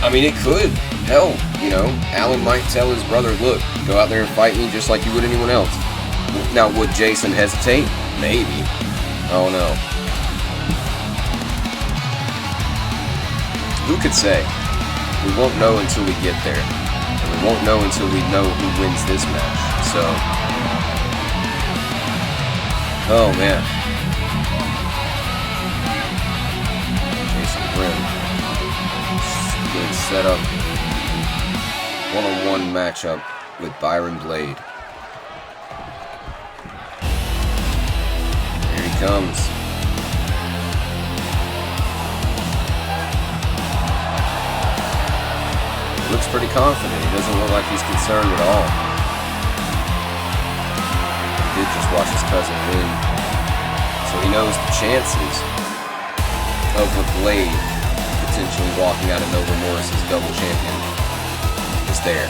Speaker 2: I mean, it could. Hell, you know, Alan might tell his brother, look, go out there and fight me just like you would anyone else. Now, would Jason hesitate? Maybe. Oh no. Who could say? We won't know until we get there. And we won't know until we know who wins this match. So, oh man. Jason Grimm. Good setup. One-on-one matchup with Byron Blade. Here he comes. He looks pretty confident. He doesn't look like he's concerned at all. He did just watch his cousin win. So he knows the chances of the Blade potentially walking out of No Remorse as double champion is there.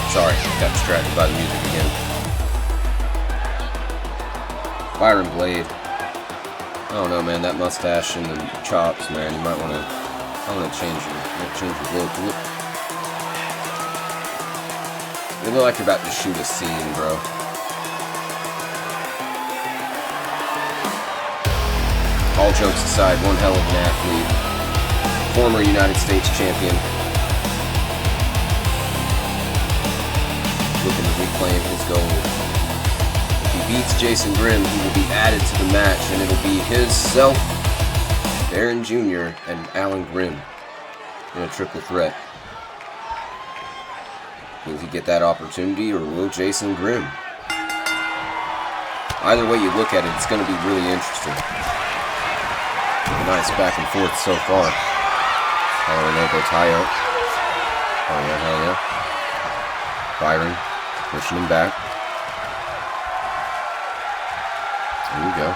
Speaker 2: Sorry, got distracted by the music again. Byron Blade. I don't know, man. That mustache and the chops, man. You might want to change your look. You look like you're about to shoot a scene, bro. All jokes aside, one hell of an athlete. Former United States champion. Looking to reclaim his gold. If he beats Jason Grimm, he will be added to the match, and it'll be himself, Baron Jr., and Alan Grimm in a triple threat. Will he get that opportunity, or will Jason Grimm? Either way you look at it, it's going to be really interesting. A nice back and forth so far. Oh, an elbow tie up. Oh yeah, hell yeah. Byron pushing him back. There you go.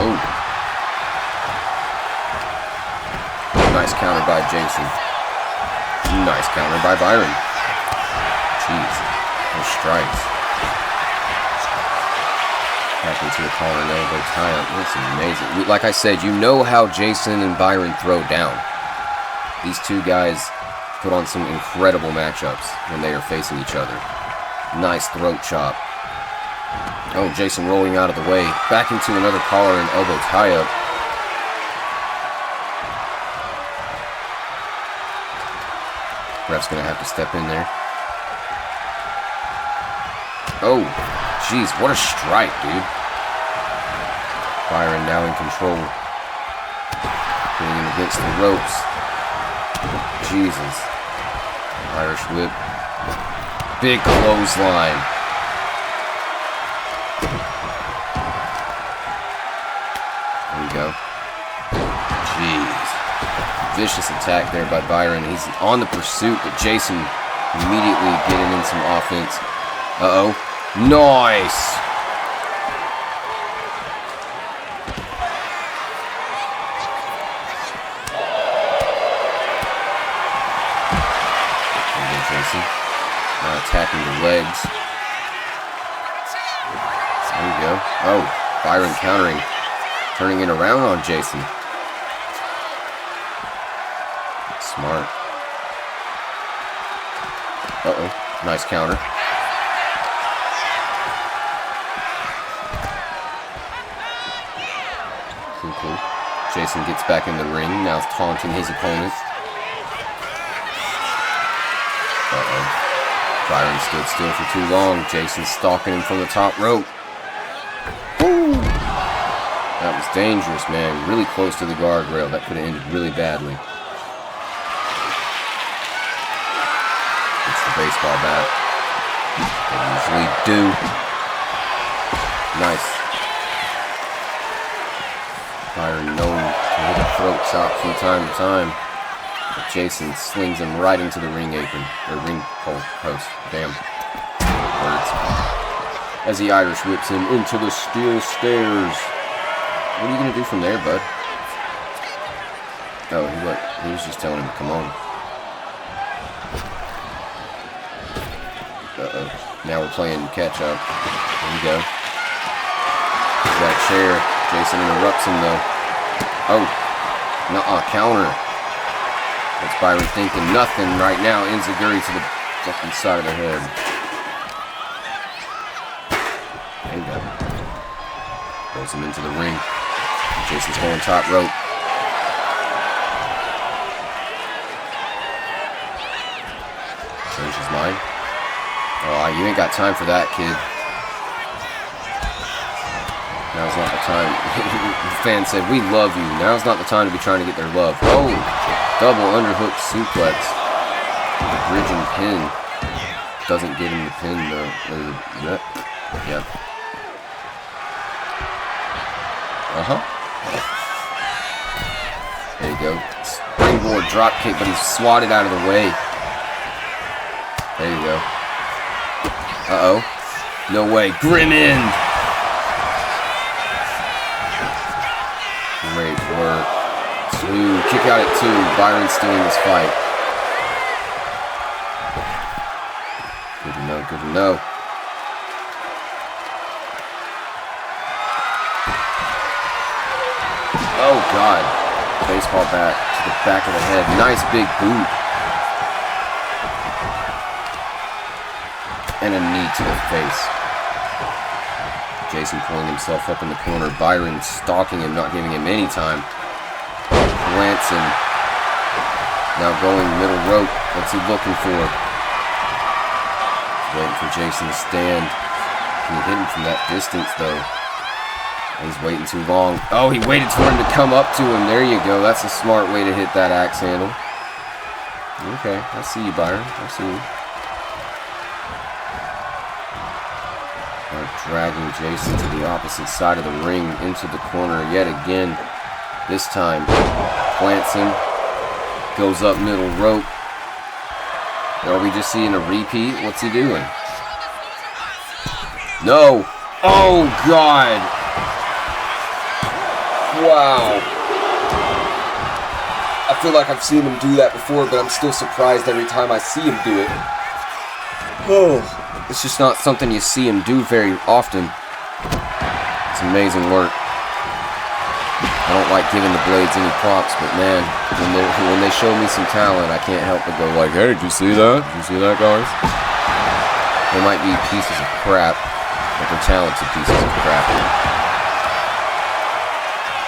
Speaker 2: Oh. Nice counter by Jason. Nice counter by Byron. Jeez. Those strikes. Back into the collar and elbow tie-up. That's amazing. Like I said, you know how Jason and Byron throw down. These two guys put on some incredible matchups when they are facing each other. Nice throat chop. Oh, Jason rolling out of the way. Back into another collar and elbow tie-up. Ref's gonna have to step in there. Oh, jeez, what a strike, dude. Byron now in control. Getting him against the ropes. Jesus. Irish whip. Big clothesline. There we vicious attack there by Byron. He's on the pursuit, but Jason immediately getting in some offense. Uh-oh. Nice! There you go, Jason. Now attacking the legs. There you go. Oh, Byron countering. Turning it around on Jason. Smart. Uh-oh. Nice counter. Cool. Jason gets back in the ring. Now taunting his opponent. Uh-oh. Byron stood still for too long. Jason stalking him from the top rope. Woo! That was dangerous, man. Really close to the guardrail. That could have ended really badly. It's the baseball bat. They usually do. Nice. Byron known to hit a throat chop from time to time. But Jason slings him right into the ring apron. Or ring post. Damn. Words. As the Irish whips him into the steel stairs. What are you going to do from there, bud? Oh, he was just telling him to come on. Uh-oh. Now we're playing catch up. There we go. There's that chair. Jason interrupts him, though. Oh. Nuh-uh. Counter. What's Byron thinking? Nothing right now. Enziguri to the fucking side of the head. There you go. Throws him into the ring. Jason's going top rope. Change his mind. Oh, you ain't got time for that, kid. Now's not the time. The fan said, we love you. Now's not the time to be trying to get their love. Oh, double underhook suplex. The bridging pin. Doesn't get him the pin, though. Yeah. Uh-huh. There you go. Springboard drop kick, but he's swatted out of the way. There you go. Uh-oh. No way. Grim end. Great work. 2. Kick out at 2. Byron's still in this fight. Good to know. Good to know. Oh, God. Baseball bat to the back of the head. Nice big boot. And a knee to the face. Jason pulling himself up in the corner. Byron stalking him, not giving him any time. Plants him. Now going middle rope. What's he looking for? Waiting for Jason to stand. Can he hit him from that distance, though? He's waiting too long. Oh, he waited for him to come up to him. There you go. That's a smart way to hit that axe handle. Okay, I see you, Byron. I see you. Dragging Jason to the opposite side of the ring into the corner yet again. This time, plants him. Goes up middle rope. Are we just seeing a repeat? What's he doing? No. Oh, God. Wow. I feel like I've seen him do that before, but I'm still surprised every time I see him do it. Oh, it's just not something you see him do very often. It's amazing work. I don't like giving the Blades any props, but man, when they show me some talent, I can't help but go like, hey, did you see that? Did you see that, guys? They might be pieces of crap, but they're talented pieces of crap.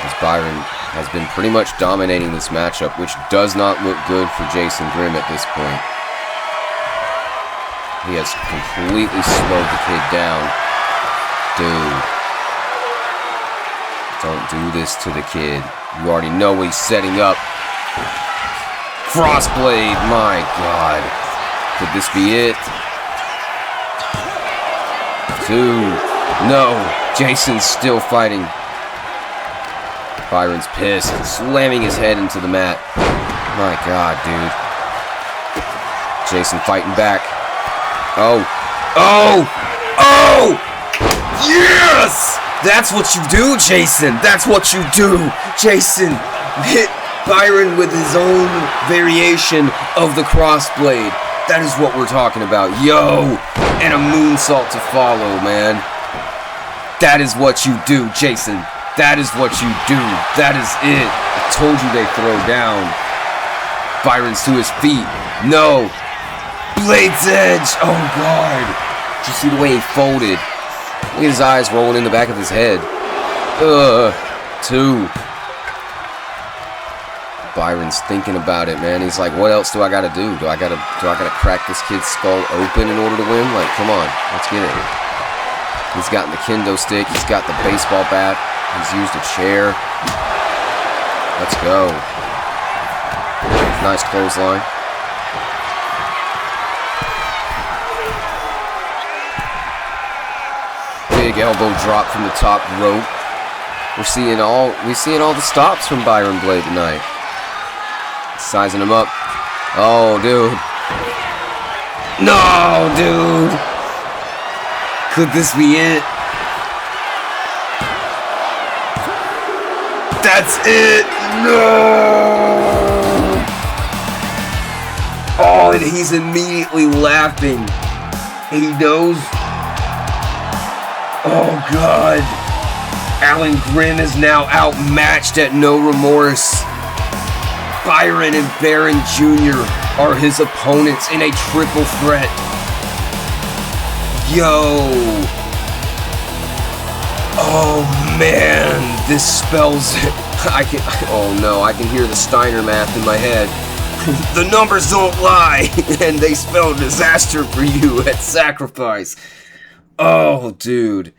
Speaker 2: As Byron has been pretty much dominating this matchup, which does not look good for Jason Grimm at this point. He has completely slowed the kid down. Dude. Don't do this to the kid. You already know what he's setting up. Frostblade, my God. Could this be it? 2. No. Jason's still fighting. Byron's pissed, slamming his head into the mat. My God, dude. Jason fighting back. Oh. Oh! Oh! Yes! That's what you do, Jason. That's what you do. Jason hit Byron with his own variation of the crossblade. That is what we're talking about. Yo! And a moonsault to follow, man. That is what you do, Jason. That is what you do. That is it. I told you they throw down. Byron's to his feet. No. Blade's edge. Oh, God. Did you see the way he folded? Look at his eyes rolling in the back of his head. Two. Byron's thinking about it, man. He's like, what else do I gotta do? Do I gotta crack this kid's skull open in order to win? Like, come on, let's get it. He's got the kendo stick. He's got the baseball bat. He's used a chair. Let's go. Nice clothesline. Big elbow drop from the top rope. We're seeing all the stops from Byron Blade tonight. Sizing him up. Oh, dude. No, dude. Could this be it? That's it. No. Oh, and he's immediately laughing. He knows. Oh, God. Alan Grimm is now outmatched at No Remorse. Byron and Baron Jr. are his opponents in a triple threat. Yo. Oh, man. This spells it. Oh, no. I can hear the Steiner math in my head. The numbers don't lie. And they spell disaster for you at Sacrifice. Oh, dude.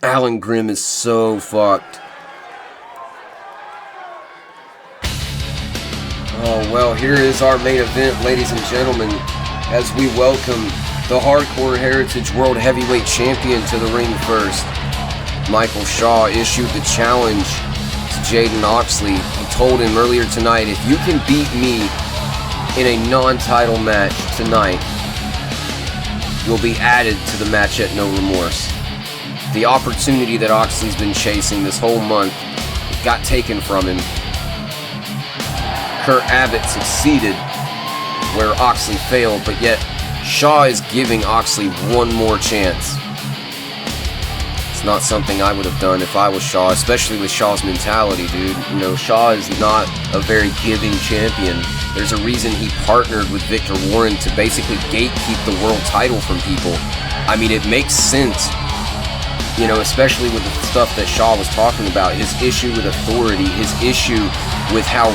Speaker 2: Alan Grimm is so fucked. Oh, well, here is our main event, ladies and gentlemen, as we welcome the Hardcore Heritage World Heavyweight Champion to the ring first. Michael Shaw issued the challenge to Jaden Oxley. He told him earlier tonight, if you can beat me in a non-title match tonight, you'll be added to the match at No Remorse. The opportunity that Oxley's been chasing this whole month got taken from him. Kurt Abbott succeeded where Oxley failed, but yet Shaw is giving Oxley one more chance. It's not something I would have done if I was Shaw, especially with Shaw's mentality, dude. You know, Shaw is not a very giving champion. There's a reason he partnered with Victor Warren to basically gatekeep the world title from people. I mean, it makes sense. You know, especially with the stuff that Shaw was talking about, his issue with authority, his issue with how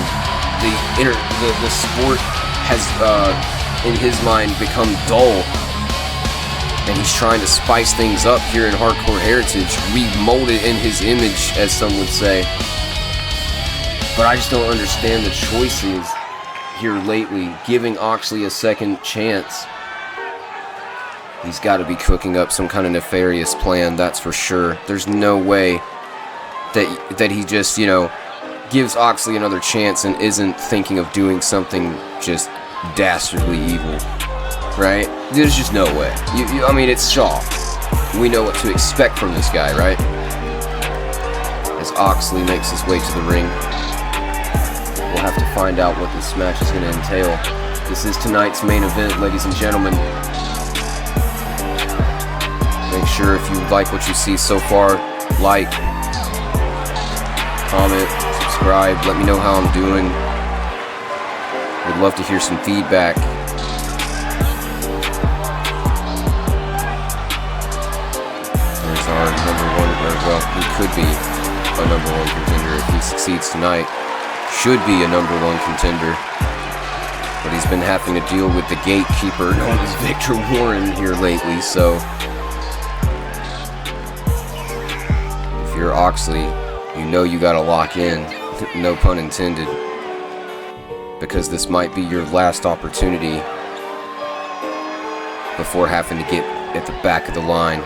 Speaker 2: the sport has, in his mind, become dull. And he's trying to spice things up here in Hardcore Heritage, remold it in his image, as some would say. But I just don't understand the choices here lately, giving Oxley a second chance. He's got to be cooking up some kind of nefarious plan, that's for sure. There's no way that he just, you know, gives Oxley another chance and isn't thinking of doing something just dastardly evil, right? There's just no way. I mean, it's Shaw. We know what to expect from this guy, right? As Oxley makes his way to the ring, we'll have to find out what this match is going to entail. This is tonight's main event, ladies and gentlemen. Make sure if you like what you see so far, like, comment, subscribe, let me know how I'm doing. Would love to hear some feedback. There's our number one, or well, he could be a number one contender if he succeeds tonight. Should be a number one contender. But he's been having to deal with the gatekeeper known as Victor Warren here lately, so if you're Oxley, you know you gotta lock in, no pun intended, because this might be your last opportunity before having to get at the back of the line.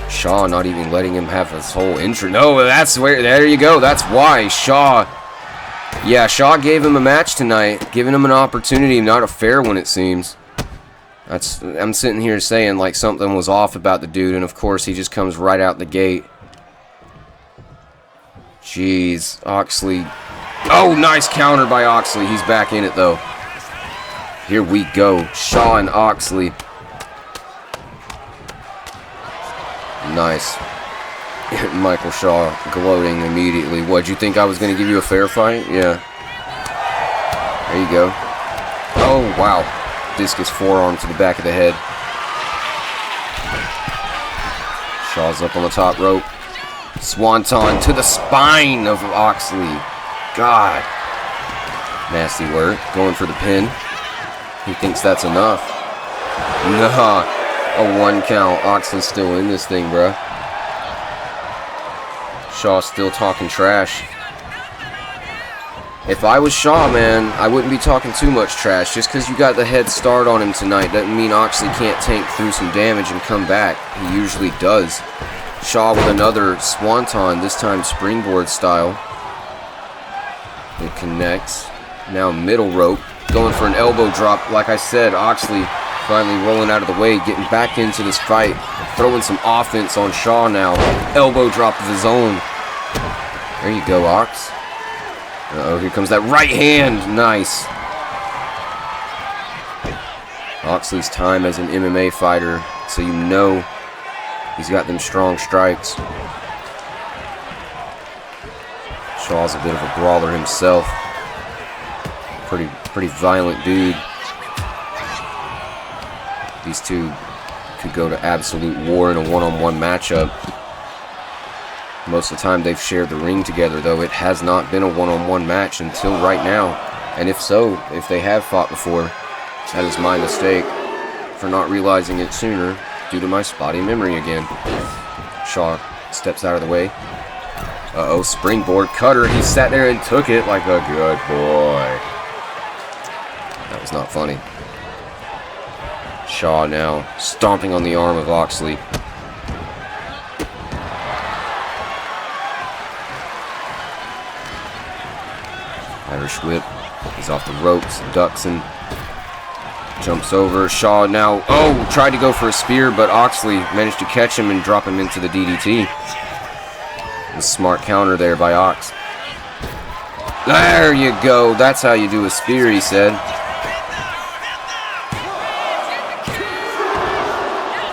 Speaker 2: Shaw not even letting him have his whole intro. No, that's where, there you go, that's why Shaw Yeah, Shaw gave him a match tonight, giving him an opportunity, not a fair one, it seems. I'm sitting here saying like something was off about the dude, and of course he just comes right out the gate. Jeez, Oxley. Oh, nice counter by Oxley. He's back in it, though. Here we go. Shaw and Oxley. Nice. Michael Shaw gloating immediately. What'd you think I was going to give you a fair fight? Yeah. There you go. Oh, wow. Discus forearm to the back of the head. Shaw's up on the top rope. Swanton to the spine of Oxley. God. Nasty work. Going for the pin. He thinks that's enough. Nah. A 1 count. Oxley's still in this thing, bruh. Shaw still talking trash. If I was Shaw, man, I wouldn't be talking too much trash. Just because you got the head start on him tonight doesn't mean Oxley can't tank through some damage and come back. He usually does. Shaw with another swanton, this time springboard style. It connects. Now middle rope. Going for an elbow drop. Like I said, Oxley finally rolling out of the way, getting back into this fight. Throwing some offense on Shaw now. Elbow drop of his own. There you go, Ox. Uh-oh, here comes that right hand. Nice. Oxley's time as an MMA fighter, so you know he's got them strong strikes. Shaw's a bit of a brawler himself. Pretty violent dude. These two could go to absolute war in a one-on-one matchup. Most of the time they've shared the ring together, though it has not been a one-on-one match until right now. And if so, if they have fought before, that is my mistake for not realizing it sooner due to my spotty memory again. Shaw steps out of the way. Uh-oh, springboard cutter. He sat there and took it like a good boy. That was not funny. Shaw now stomping on the arm of Oxley. Irish whip. He's off the ropes. Ducks and jumps over. Shaw now, tried to go for a spear, but Oxley managed to catch him and drop him into the DDT. A smart counter there by Ox. There you go. That's how you do a spear, he said.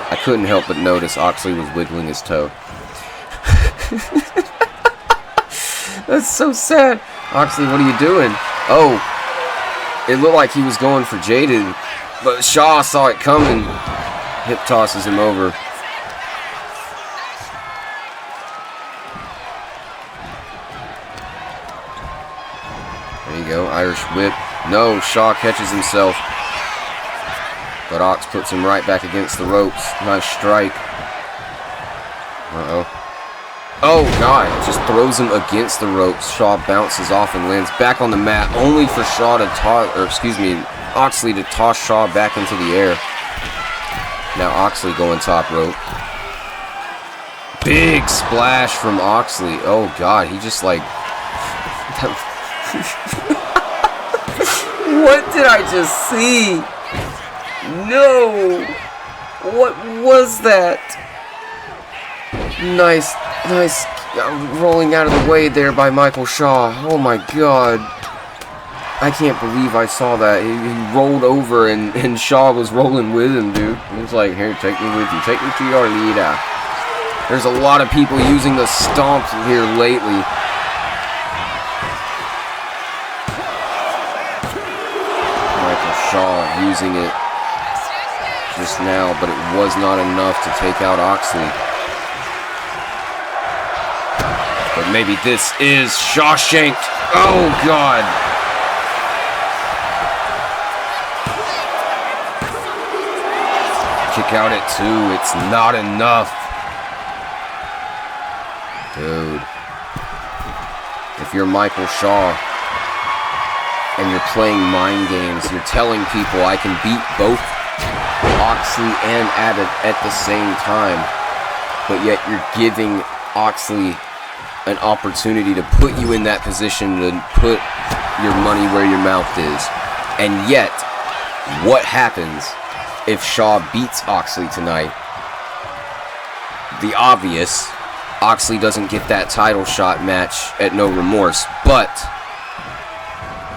Speaker 2: I couldn't help but notice Oxley was wiggling his toe. That's so sad. Oxley, what are you doing? Oh, it looked like he was going for Jaded, but Shaw saw it coming. Hip tosses him over. There you go, Irish whip. No, Shaw catches himself. But Ox puts him right back against the ropes. Nice strike. Uh-oh. Oh, God. Just throws him against the ropes. Shaw bounces off and lands back on the mat, only for Oxley to toss Shaw back into the air. Now Oxley going top rope. Big splash from Oxley. Oh, God. He just like... What did I just see? No! What was that? Nice rolling out of the way there by Michael Shaw. Oh my God. I can't believe I saw that. He rolled over and Shaw was rolling with him, dude. He was like, here, take me with you. Take me to your leader. There's a lot of people using the stomp here lately. Michael Shaw using it just now, but it was not enough to take out Oxley. But maybe this is Shawshanked. Oh, God. Kick out at 2. It's not enough. Dude. If you're Michael Shaw and you're playing mind games, you're telling people I can beat both Oxley and Abbott at the same time, but yet you're giving Oxley an opportunity to put you in that position, to put your money where your mouth is. And yet, what happens if Shaw beats Oxley tonight? The obvious, Oxley doesn't get that title shot match at No Remorse. But,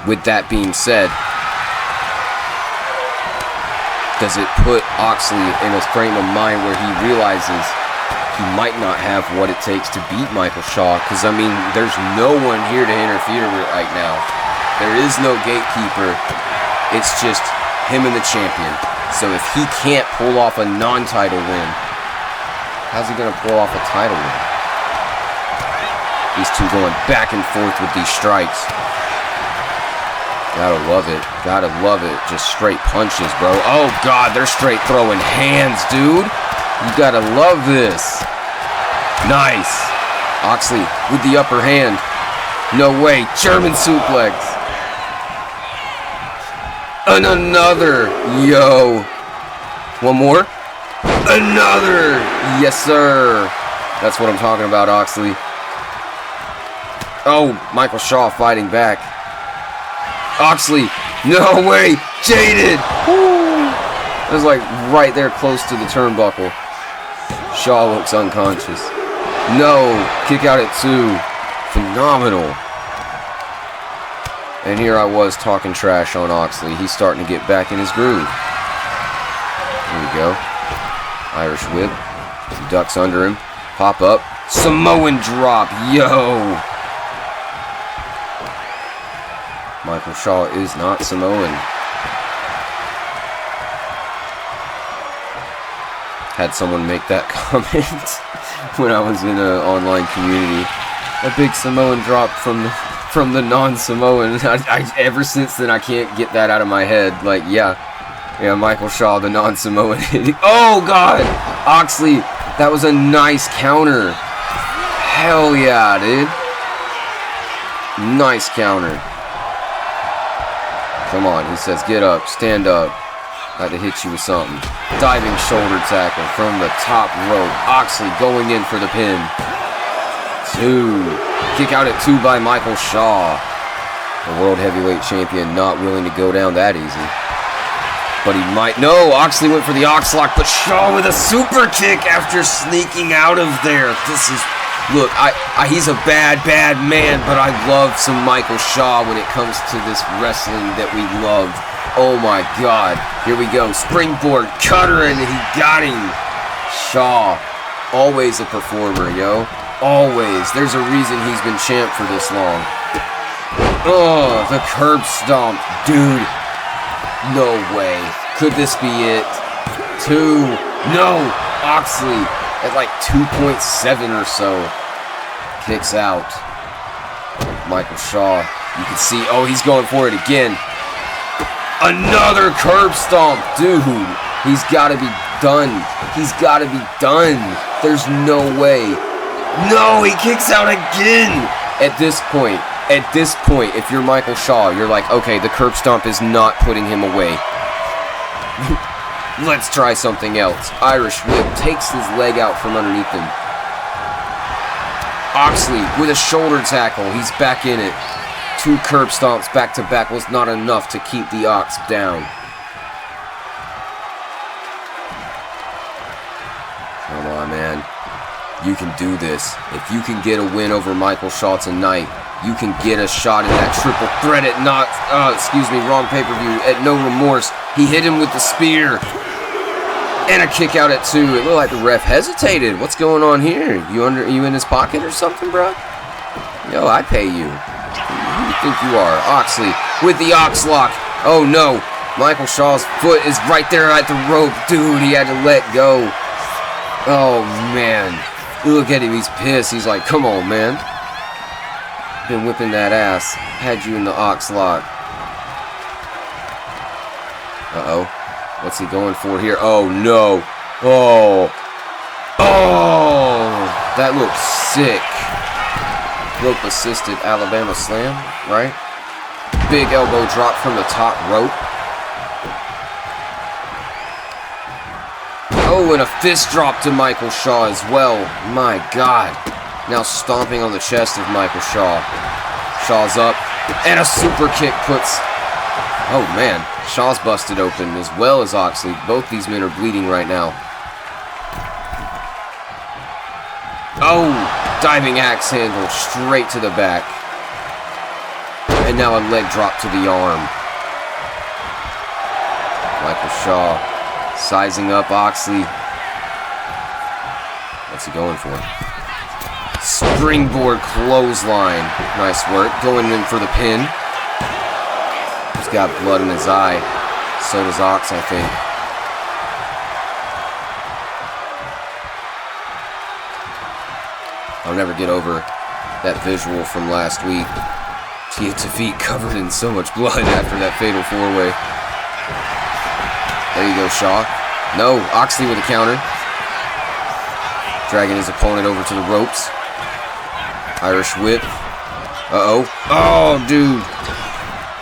Speaker 2: with that being said, does it put Oxley in a frame of mind where he realizes he might not have what it takes to beat Michael Shaw? Because, I mean, there's no one here to interfere with right now. There is no gatekeeper. It's just him and the champion. So if he can't pull off a non-title win, how's he going to pull off a title win? These two going back and forth with these strikes. Gotta love it. Gotta love it. Just straight punches, bro. Oh, God, they're straight throwing hands, dude. You gotta love this. Nice. Oxley with the upper hand. No way. German suplex. And another. Yo. One more. Another. Yes, sir. That's what I'm talking about, Oxley. Oh, Michael Shaw fighting back. Oxley, no way, jaded. Woo. It was like right there close to the turnbuckle. Shaw looks unconscious. No, kick out at 2. Phenomenal. And here I was talking trash on Oxley. He's starting to get back in his groove. Here we go. Irish whip. He ducks under him. Pop up. Samoan drop. Yo. Michael Shaw is not Samoan. Had someone make that comment when I was in an online community. A big Samoan drop from the non-Samoan. Ever since then, I can't get that out of my head. Like, yeah, Michael Shaw, the non-Samoan. Oh, God! Oxley, that was a nice counter. Hell yeah, dude. Nice counter. Come on, he says, get up, stand up. Had to hit you with something. Diving shoulder tackle from the top rope. Oxley going in for the pin. 2. Kick out at 2 by Michael Shaw. The World Heavyweight Champion not willing to go down that easy. But he might. No, Oxley went for the Oxlock, but Shaw with a super kick after sneaking out of there. This is... Look, he's a bad man, but I love some Michael Shaw when it comes to this wrestling that we love. Oh my God. Here we go. Springboard, cutter, and he got him. Shaw, always a performer, yo. Always. There's a reason he's been champ for this long. Oh, the curb stomp. Dude, no way. Could this be it? 2. No, Oxley. At like 2.7 or so. Kicks out. Michael Shaw. You can see, oh, he's going for it again. Another curb stomp. Dude, he's got to be done. He's got to be done. There's no way. No, he kicks out again. At this point, if you're Michael Shaw, you're like, okay, the curb stomp is not putting him away. Let's try something else. Irish whip takes his leg out from underneath him. Oxley with a shoulder tackle. He's back in it. 2 curb stomps back to back was not enough to keep the Ox down. Come on, man. You can do this. If you can get a win over Michael Shaw tonight, you can get a shot in that triple threat at wrong pay-per-view, at No Remorse. He hit him with the spear. And a kick out at 2. It looked like the ref hesitated. What's going on here? You in his pocket or something, bro? Yo, I pay you. Who do you think you are? Oxley with the Oxlock. Oh no. Michael Shaw's foot is right there at the rope. Dude, he had to let go. Oh man. Look at him. He's pissed. He's like, come on, man. Been whipping that ass. Had you in the Oxlock. Uh-oh. What's he going for here? Oh, no. Oh. Oh. That looks sick. Rope-assisted Alabama slam, right? Big elbow drop from the top rope. Oh, and a fist drop to Michael Shaw as well. My God. Now stomping on the chest of Michael Shaw. Shaw's up. And a super kick puts... Oh, man. Shaw's busted open as well as Oxley. Both these men are bleeding right now. Oh, diving axe handle straight to the back. And now a leg drop to the arm. Michael Shaw sizing up Oxley. What's he going for? Springboard clothesline. Nice work. Going in for the pin. He's got blood in his eye. So does Ox, I think. I'll never get over that visual from last week. Defeat covered in so much blood after that fatal four-way. There you go, Shaw. No, Oxley with a counter. Dragging his opponent over to the ropes. Irish whip. Uh-oh. Oh, dude.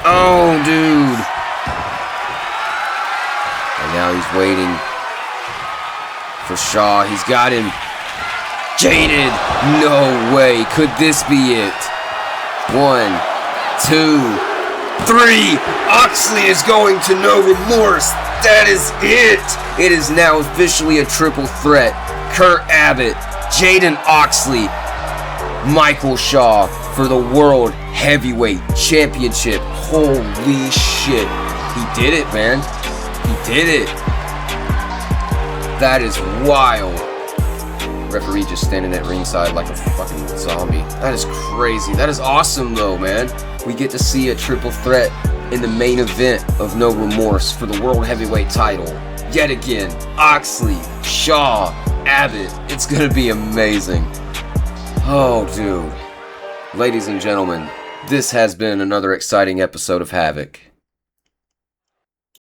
Speaker 2: Oh, dude. And now he's waiting for Shaw. He's got him. Jaded. No way. Could this be it? 1, 2, 3. Oxley is going to No Remorse. That is it. It is now officially a triple threat. Kurt Abbott, Jaden Oxley, Michael Shaw for the World Heavyweight Championship. Holy shit. He did it, man. He did it. That is wild. Referee just standing at ringside like a fucking zombie. That is crazy. That is awesome, though, man. We get to see a triple threat in the main event of No Remorse for the World Heavyweight title. Yet again, Oxley, Shaw, Abbott. It's gonna be amazing. Oh, dude. Ladies and gentlemen, this has been another exciting episode of Havoc.